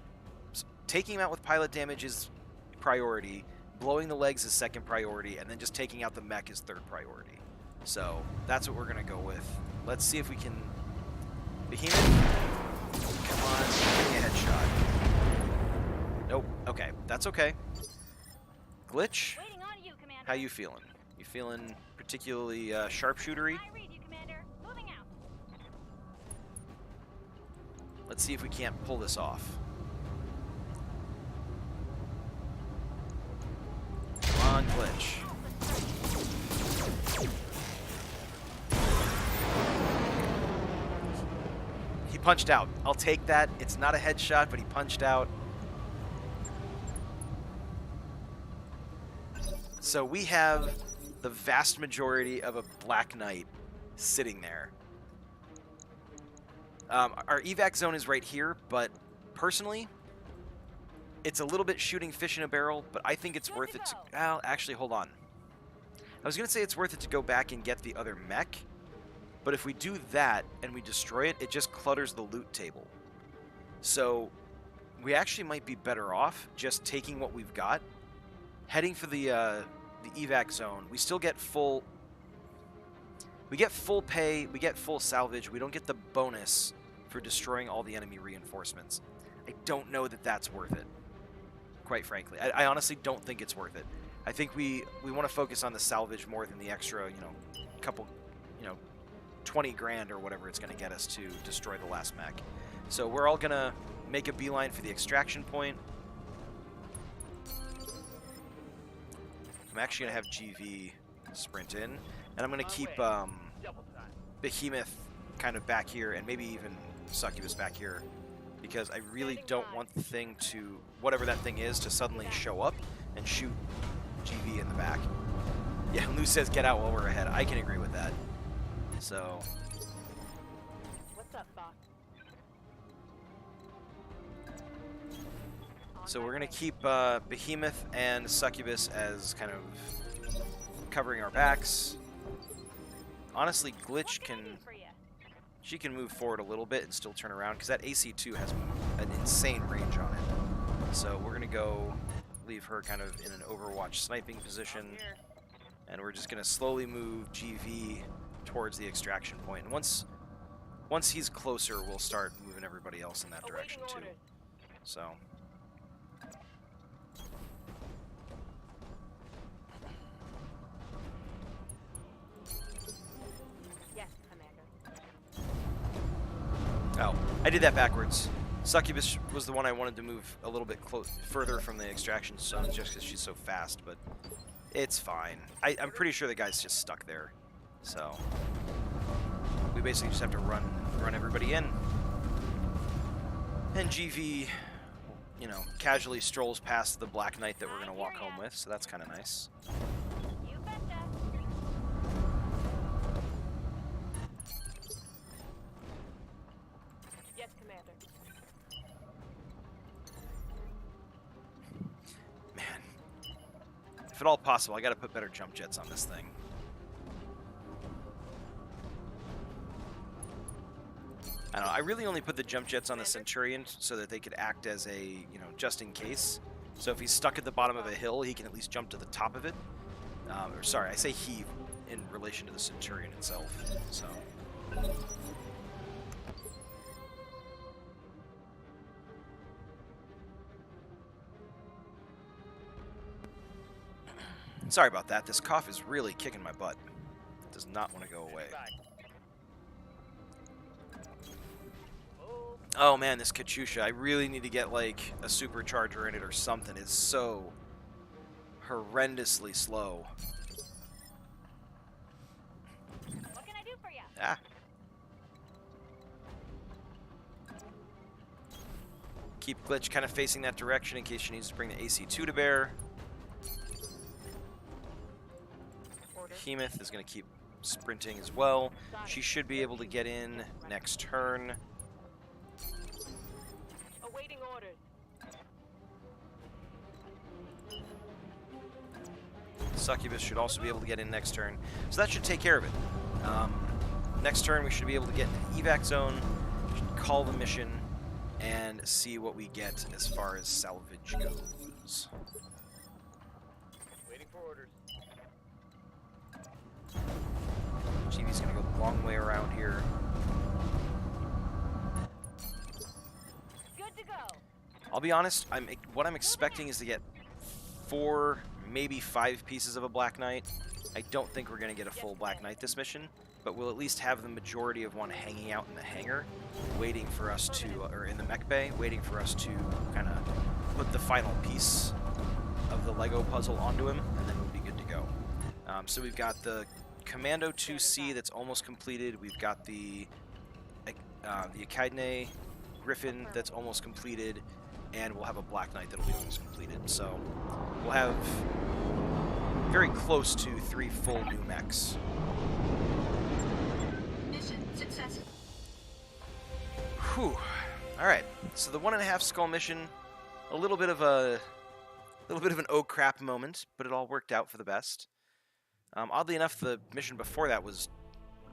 taking him out with pilot damage is priority, blowing the legs is second priority, and then just taking out the mech is third priority. So that's what we're gonna go with. Let's see if we can... Behemoth? Come on, give me a headshot. Nope, okay, that's okay. Glitch? Waiting on you, Commander. How you feeling? You feeling particularly sharpshootery? I read you, Commander. Moving out. Let's see if we can't pull this off. Come on, Glitch. He punched out. I'll take that. It's not a headshot, but he punched out. So we have the vast majority of a Black Knight sitting there. Our evac zone is right here, but personally, it's a little bit shooting fish in a barrel, but I think it's worth it to... Well, actually, hold on. I was going to say it's worth it to go back and get the other mech, but if we do that and we destroy it, it just clutters the loot table. So we actually might be better off just taking what we've got, heading for the evac zone. We still get full... We get full pay, we get full salvage, we don't get the bonus for destroying all the enemy reinforcements. I don't know that that's worth it, quite frankly. I honestly don't think it's worth it. I think we want to focus on the salvage more than the extra, couple, 20 grand or whatever it's going to get us to destroy the last mech. So we're all going to make a beeline for the extraction point. I'm actually going to have GV sprint in, and I'm going to keep Behemoth kind of back here, and maybe even Succubus back here, because I really don't want the thing to, whatever that thing is, to suddenly show up and shoot GV in the back. Yeah, Lou says get out while we're ahead. I can agree with that. So... What's up, boss? So we're going to keep Behemoth and Succubus as kind of covering our backs. Honestly, Glitch can... She can move forward a little bit and still turn around, because that AC2 has an insane range on it. So we're going to go leave her kind of in an Overwatch sniping position. And we're just going to slowly move GV towards the extraction point. And once he's closer, we'll start moving everybody else in that direction too. So... Oh, I did that backwards. Succubus was the one I wanted to move a little bit further from the extraction zone just because she's so fast, but it's fine. I'm pretty sure the guy's just stuck there. So we basically just have to run everybody in. And GV, casually strolls past the Black Knight that we're going to walk home with, so that's kind of nice. You betcha. Yes, Commander. Man, if at all possible, I got to put better jump jets on this thing. I don't know, I really only put the jump jets on the Centurion so that they could act as a, just in case. So if he's stuck at the bottom of a hill, he can at least jump to the top of it. Or sorry, I say he in relation to the Centurion itself. So. Sorry about that. This cough is really kicking my butt. It does not want to go away. Oh man, this Katyusha. I really need to get like a supercharger in it or something. It's so horrendously slow. What can I do for you? Ah. Keep Glitch kind of facing that direction in case she needs to bring the AC2 to bear. Behemoth is going to keep sprinting as well. She should be able to get in next turn. Awaiting orders. Succubus should also be able to get in next turn. So that should take care of it. Next turn we should be able to get into the evac zone, call the mission, and see what we get as far as salvage goes. Waiting for orders. GV's going to go the long way around here. Good to go. I'll be honest, what I'm expecting is to get 4, maybe 5 pieces of a Black Knight. I don't think we're going to get a full Black Knight this mission, but we'll at least have the majority of one hanging out in the hangar, waiting for us to, or in the mech bay, waiting for us to kind of put the final piece of the Lego puzzle onto him, and then we'll be good to go. So we've got the Commando 2C that's almost completed. We've got the Echidna Griffin that's almost completed, and we'll have a Black Knight that'll be almost completed. So we'll have very close to 3 full new mechs. Mission successful. Whew. All right. So the 1.5 skull mission, a little bit of an oh crap moment, but it all worked out for the best. Oddly enough, the mission before that was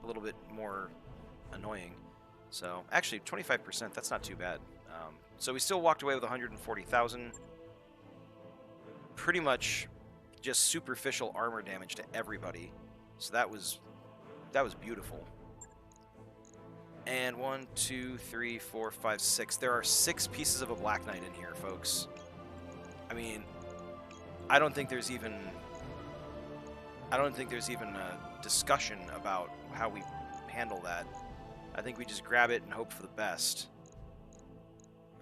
a little bit more annoying. So actually, 25%. That's not too bad. So we still walked away with 140,000. Pretty much just superficial armor damage to everybody. So that was beautiful. And 1, 2, 3, 4, 5, 6. There are 6 pieces of a Black Knight in here, folks. I mean, I don't think there's even a discussion about how we handle that. I think we just grab it and hope for the best.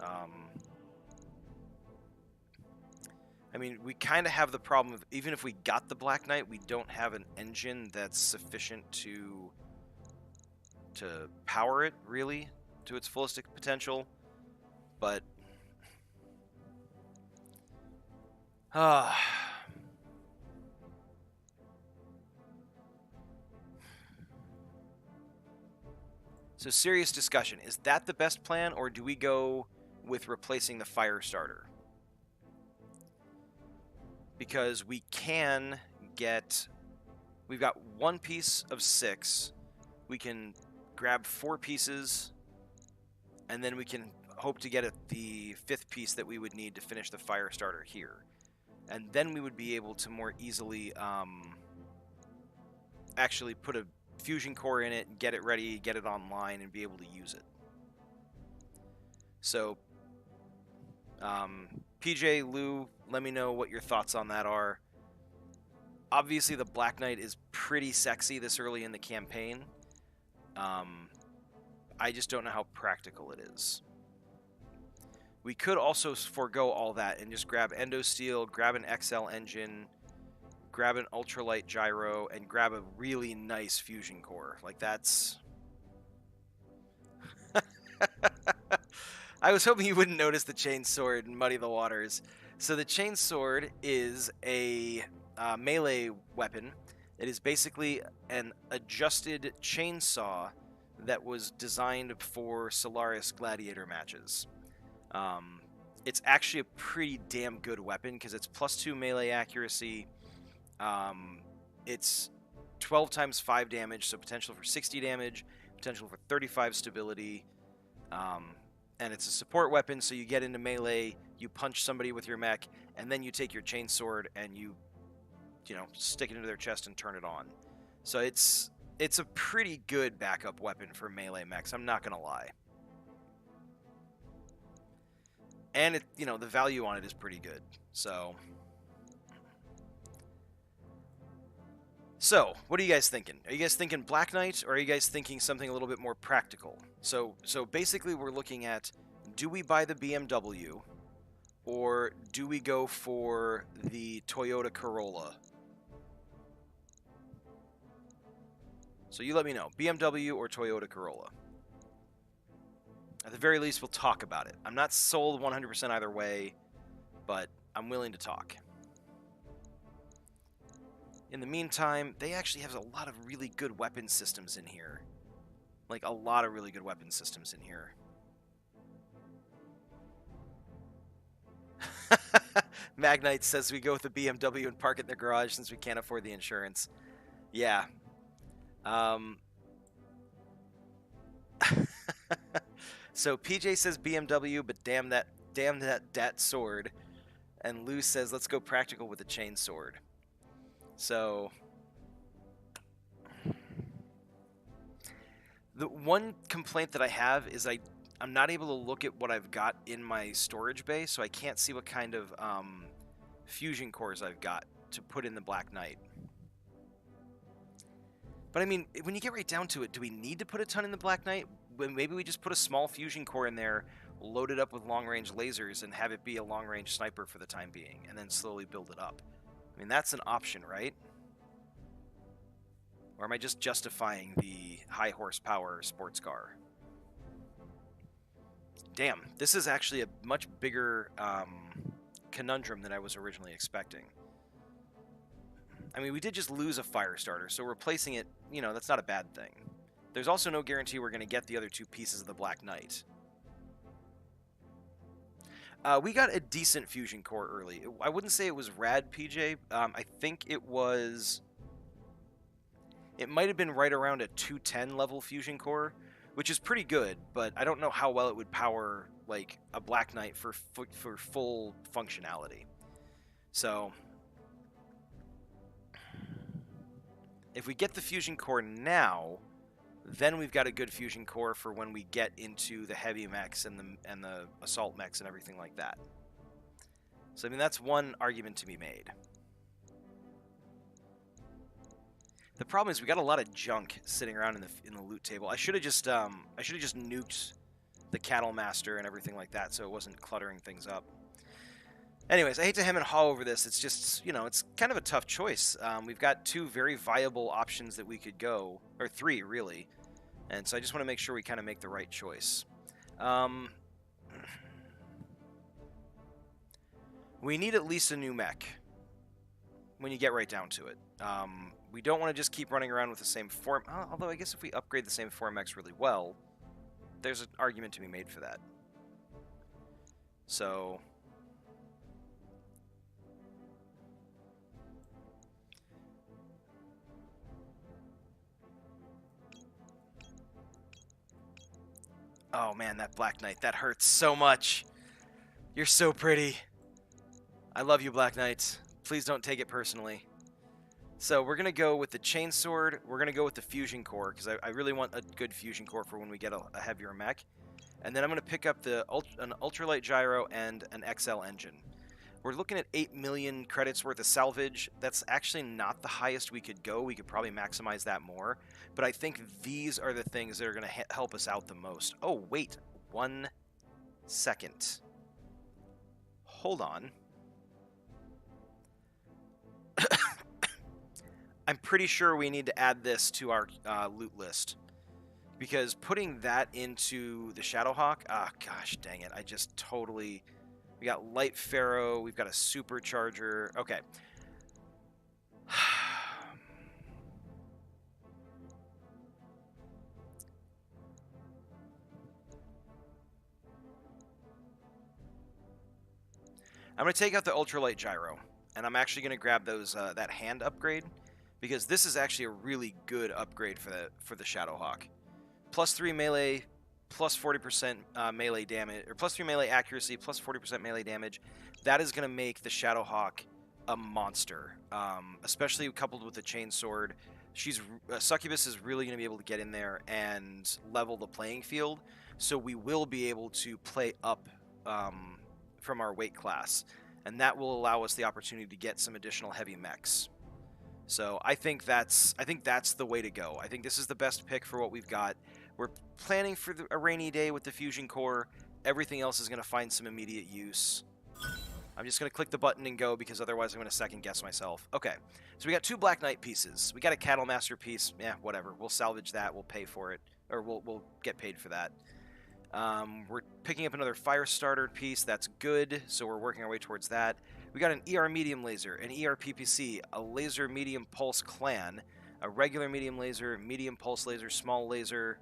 I mean, we kind of have the problem of, even if we got the Black Knight, we don't have an engine that's sufficient to power it, really, to its fullest potential. But so serious discussion. Is that the best plan, or do we go with replacing the fire starter? Because we've got 1 piece of 6. We can grab 4 pieces, and then we can hope to get the 5th piece that we would need to finish the fire starter here. And then we would be able to more easily actually put a fusion core in it, get it ready, get it online, and be able to use it. So, PJ, Lou, let me know what your thoughts on that are. Obviously, the Black Knight is pretty sexy this early in the campaign. I just don't know how practical it is. We could also forego all that and just grab Endosteel, grab an XL engine, grab an ultralight gyro, and grab a really nice fusion core. Like, that's... I was hoping you wouldn't notice the chainsword and muddy the waters. So the chainsword is a melee weapon. It is basically an adjusted chainsaw that was designed for Solaris gladiator matches. It's actually a pretty damn good weapon because it's +2 melee accuracy. It's 12 times 5 damage, so potential for 60 damage, potential for 35 stability. And it's a support weapon, so you get into melee, you punch somebody with your mech, and then you take your chainsword and you stick it into their chest and turn it on. So it's a pretty good backup weapon for melee mechs, I'm not gonna lie. And the value on it is pretty good. So what are you guys thinking? Are you guys thinking Black Knight, or are you guys thinking something a little bit more practical? So basically we're looking at, do we buy the BMW, or do we go for the Toyota Corolla? So you let me know, BMW or Toyota Corolla. At the very least, we'll talk about it. I'm not sold 100% either way, but I'm willing to talk. In the meantime, they actually have a lot of really good weapon systems in here. Like, a lot of really good weapon systems in here. Magnite says we go with the BMW and park it in the garage since we can't afford the insurance. Yeah. So PJ says BMW, but damn that sword. And Lou says let's go practical with the chain sword. So the one complaint that I have is I'm not able to look at what I've got in my storage bay, so I can't see what kind of fusion cores I've got to put in the Black Knight. But I mean, when you get right down to it, do we need to put a ton in the Black Knight? Maybe we just put a small fusion core in there, load it up with long-range lasers, and have it be a long-range sniper for the time being, and then slowly build it up. I mean, that's an option, right? Or am I just justifying the high horsepower sports car? Damn, this is actually a much bigger conundrum than I was originally expecting. I mean, we did just lose a fire starter, so replacing it, that's not a bad thing. There's also no guarantee we're going to get the other 2 pieces of the Black Knight. We got a decent fusion core early. I wouldn't say it was rad, PJ. I think it was... It might have been right around a 210 level fusion core, which is pretty good, but I don't know how well it would power like a Black Knight for full functionality. So if we get the fusion core now, then we've got a good fusion core for when we get into the heavy mechs and the assault mechs and everything like that. So I mean that's one argument to be made. The problem is we got a lot of junk sitting around in the loot table. I should have just nuked the Cattle Master and everything like that, so it wasn't cluttering things up. Anyways, I hate to hem and haw over this. It's just, you know, it's kind of a tough choice. We've got two very viable options that we could go, or three really, and so I just want to make sure we kind of make the right choice. We need at least a new mech when you get right down to it. We don't want to just keep running around with the same form. Although I guess if we upgrade the same form mechs really well, there's an argument to be made for that. So oh man, that Black Knight, that hurts so much. You're so pretty. I love you, Black Knight. Please don't take it personally. So we're going to go with the Chainsword. We're going to go with the Fusion Core, because I really want a good Fusion Core for when we get a heavier mech. And then I'm going to pick up an Ultralight Gyro and an XL engine. We're looking at 8 million credits worth of salvage. That's actually not the highest we could go. We could probably maximize that more. But I think these are the things that are going to help us out the most. Oh, wait. 1 second. Hold on. I'm pretty sure we need to add this to our loot list. Because putting that into the Shadowhawk... Ah, gosh, dang it. I just totally... We got Light Pharaoh. We've got a Supercharger. Okay. I'm going to take out the Ultralight Gyro. And I'm actually going to grab those that hand upgrade. Because this is actually a really good upgrade for the Shadowhawk. Plus 3 melee, plus 40% melee damage, or plus 3 melee accuracy, plus 40% melee damage. That is going to make the Shadowhawk a monster, especially coupled with the Chainsword. Succubus is really going to be able to get in there and level the playing field, so we will be able to play up from our weight class, and that will allow us the opportunity to get some additional heavy mechs. So I think that's the way to go. I think this is the best pick for what we've got. We're planning for a rainy day with the Fusion Core. Everything else is going to find some immediate use. I'm just going to click the button and go, because otherwise I'm going to second guess myself. Okay, so we got 2 Black Knight pieces. We got a Cattle Master piece. Yeah, whatever. We'll salvage that. We'll pay for it, or we'll get paid for that. We're picking up another Fire Starter piece. That's good, so we're working our way towards that. We got an ER Medium Laser, an ER PPC, a Laser Medium Pulse Clan, a regular Medium Laser, Medium Pulse Laser, Small Laser.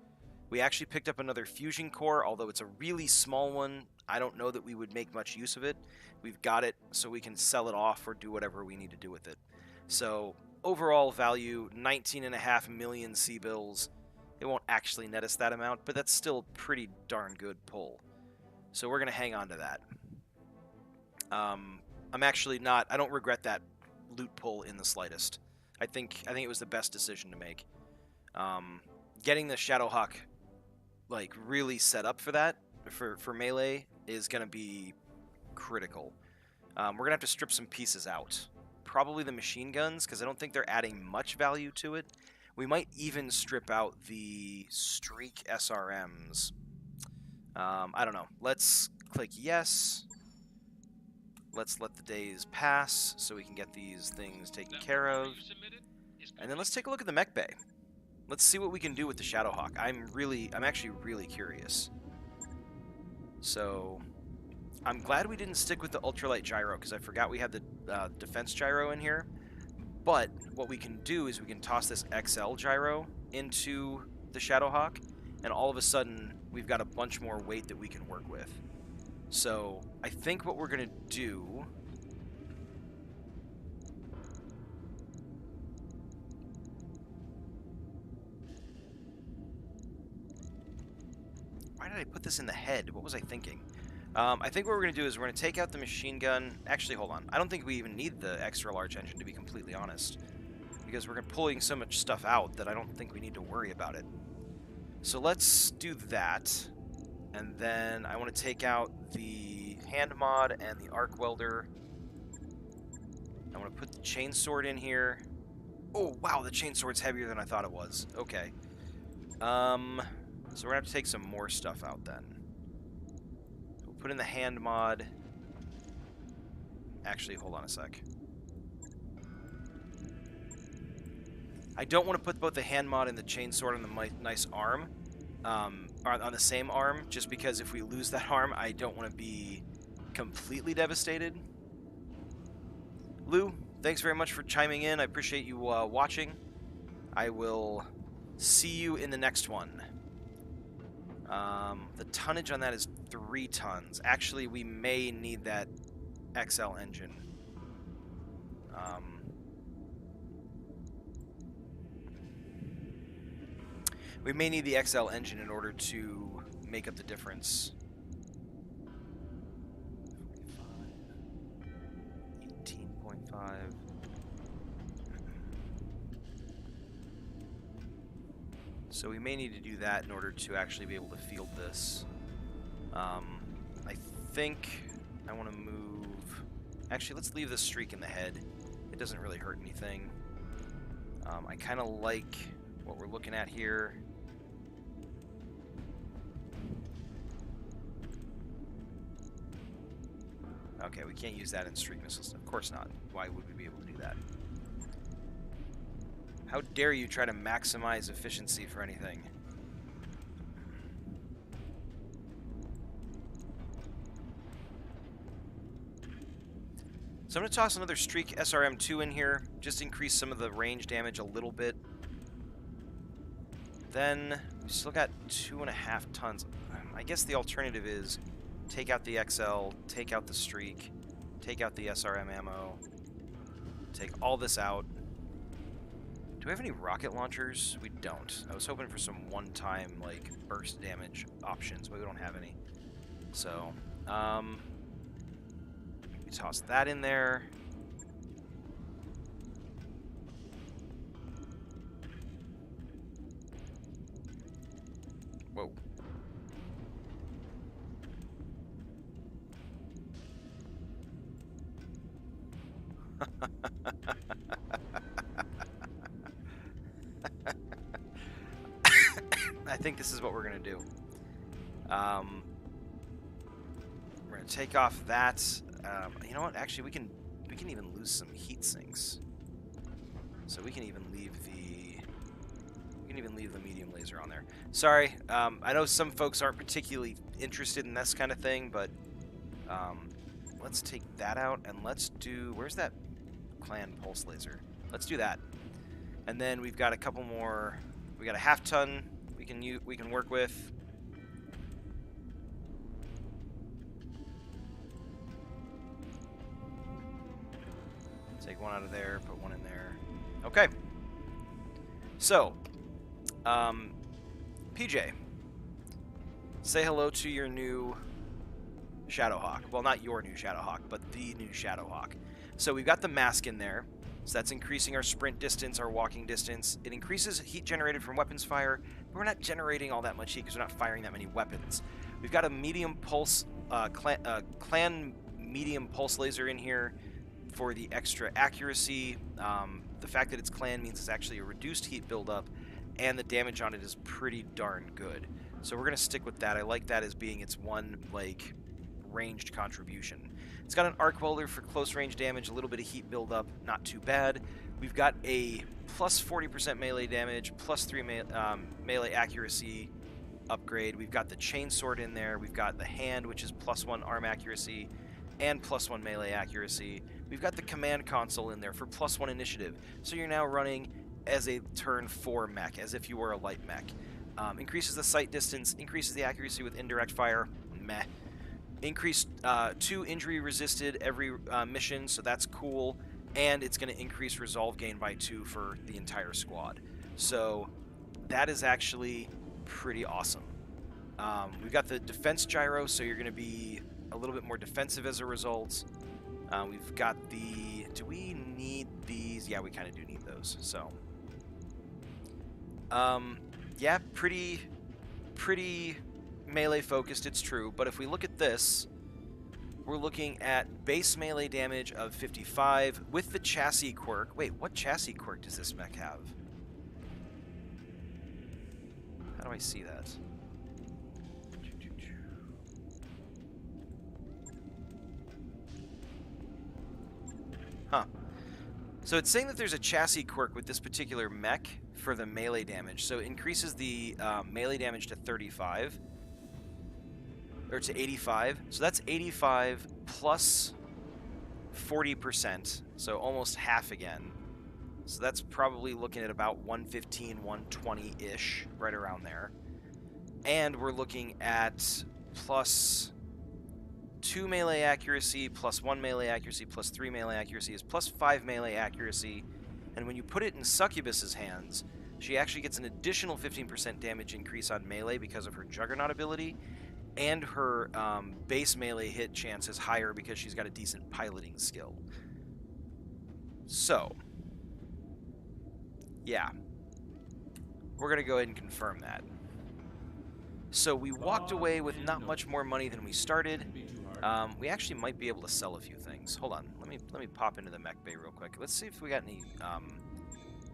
We actually picked up another Fusion Core, although it's a really small one. I don't know that we would make much use of it. We've got it so we can sell it off or do whatever we need to do with it. So overall value, 19.5 million C-bills. It won't actually net us that amount, but that's still a pretty darn good pull. So we're going to hang on to that. I'm actually not... I don't regret that loot pull in the slightest. I think it was the best decision to make. Getting the Shadowhawk like really set up for that, for melee, is going to be critical. We're going to have to strip some pieces out. Probably the machine guns, because I don't think they're adding much value to it. We might even strip out the Streak SRMs. I don't know. Let's click yes. Let's let the days pass so we can get these things taken care of. And then let's take a look at the mech bay. Let's see what we can do with the Shadowhawk. I'm actually really curious. So, I'm glad we didn't stick with the Ultralight Gyro, because I forgot we had the Defense Gyro in here. But what we can do is we can toss this XL Gyro into the Shadowhawk, and all of a sudden we've got a bunch more weight that we can work with. So I think what we're going to do... Why did I put this in the head? What was I thinking? I think what we're going to do is we're going to take out the machine gun. Actually, hold on. I don't think we even need the extra large engine, to be completely honest. Because we're pulling so much stuff out that I don't think we need to worry about it. So let's do that. And then I want to take out the hand mod and the arc welder. I want to put the chainsword in here. Oh, wow, the chainsword's heavier than I thought it was. Okay. So we're going to have to take some more stuff out then. We'll put in the hand mod. Actually, hold on a sec. I don't want to put both the hand mod and the chainsword on the nice arm. On the same arm, just because if we lose that arm, I don't want to be completely devastated. Lou, thanks very much for chiming in. I appreciate you watching. I will see you in the next one. The tonnage on that is 3 tons. Actually, we may need that XL engine. We may need the XL engine in order to make up the difference. 18.5. So we may need to do that in order to actually be able to field this. I think I want to move... Actually, let's leave this streak in the head. It doesn't really hurt anything. I kind of like what we're looking at here. Okay, we can't use that in streak missiles. Of course not. Why would we be able to do that? How dare you try to maximize efficiency for anything? So I'm going to toss another Streak SRM2 in here, just increase some of the range damage a little bit. Then we still got 2.5 tons. I guess the alternative is take out the XL, take out the Streak, take out the SRM ammo, take all this out. Do we have any rocket launchers? We don't. I was hoping for some one-time, like, burst damage options, but we don't have any. So, we toss that in there. Whoa. I think this is what we're going to do. We're going to take off that. You know what? Actually, we can even lose some heat sinks. So we can even leave the medium laser on there. Sorry, I know some folks aren't particularly interested in this kind of thing, but let's take that out and let's do. Where's that clan pulse laser? Let's do that. And then we've got a couple more. We got a half ton we can work with. Take one out of there, put one in there. Okay. So, PJ, say hello to your new Shadowhawk. Well, not your new Shadowhawk, but the new Shadowhawk. So we've got the mask in there. So that's increasing our sprint distance, our walking distance. It increases heat generated from weapons fire, but we're not generating all that much heat because we're not firing that many weapons. We've got a medium pulse, clan medium pulse laser in here for the extra accuracy. The fact that it's clan means it's actually a reduced heat buildup, and the damage on it is pretty darn good. So we're going to stick with that. I like that as being its one, like, ranged contribution. It's got an arc welder for close range damage, a little bit of heat buildup, not too bad. We've got a plus 40% melee damage, plus 3 melee accuracy upgrade. We've got the chainsword in there. We've got the hand, which is plus 1 arm accuracy and plus 1 melee accuracy. We've got the command console in there for plus 1 initiative. So you're now running as a turn 4 mech, as if you were a light mech. Increases the sight distance, increases the accuracy with indirect fire. Meh. increase 2 injury resisted every mission, so that's cool. And it's going to increase resolve gain by 2 for the entire squad. So that is actually pretty awesome. We've got the defense gyro, so you're going to be a little bit more defensive as a result. We've got the... Do we need these? Yeah, we kind of do need those. So, yeah, pretty melee focused, it's true. But if we look at this, we're looking at base melee damage of 55 with the chassis quirk. Wait, what chassis quirk does this mech have? How do I see that? Huh. So it's saying that there's a chassis quirk with this particular mech for the melee damage. So it increases the melee damage to 35. Or to 85. So that's 85 plus 40%. So almost half again. So that's probably looking at about 115, 120-ish, right around there. And we're looking at plus 2 melee accuracy, plus 1 melee accuracy, plus 3 melee accuracy is plus 5 melee accuracy. And when you put it in Succubus's hands, she actually gets an additional 15% damage increase on melee because of her Juggernaut ability. And her base melee hit chance is higher because she's got a decent piloting skill. So, yeah. We're going to go ahead and confirm that. So we walked away with not much more money than we started. We actually might be able to sell a few things. Hold on. Let me pop into the mech bay real quick. Let's see if we got any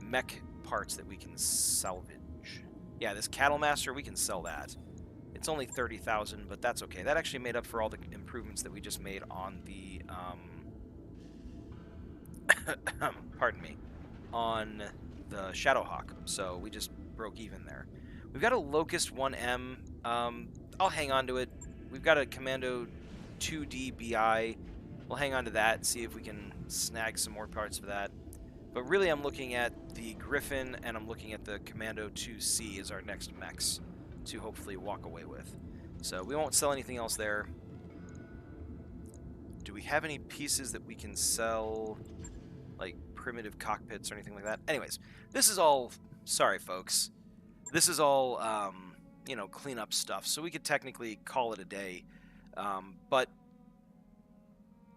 mech parts that we can salvage. Yeah, this Cattle Master, we can sell that. It's only 30,000, but that's okay. That actually made up for all the improvements that we just made on the, pardon me, on the Shadowhawk. So we just broke even there. We've got a Locust 1M. I'll hang on to it. We've got a Commando 2D BI. We'll hang on to that, see if we can snag some more parts for that. But really, I'm looking at the Griffin, and I'm looking at the Commando 2C as our next mechs to hopefully walk away with. So we won't sell anything else there. Do we have any pieces that we can sell, like primitive cockpits or anything like that? Anyways, this is all, sorry folks, this is all, you know, cleanup stuff. So we could technically call it a day. But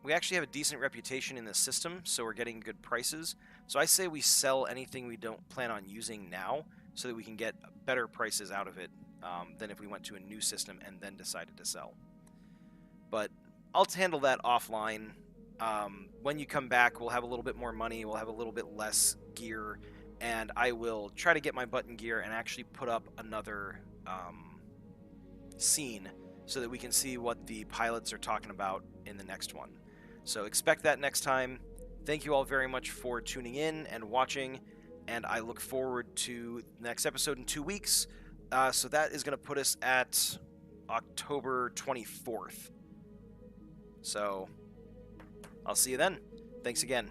we actually have a decent reputation in the system, so we're getting good prices. So I say we sell anything we don't plan on using now so that we can get better prices out of it than if we went to a new system and then decided to sell. But I'll handle that offline. When you come back, we'll have a little bit more money, we'll have a little bit less gear, and I will try to get my button gear and actually put up another scene so that we can see what the pilots are talking about in the next one. So expect that next time. Thank you all very much for tuning in and watching, and I look forward to the next episode in 2 weeks. So that is going to put us at October 24th. So I'll see you then. Thanks again.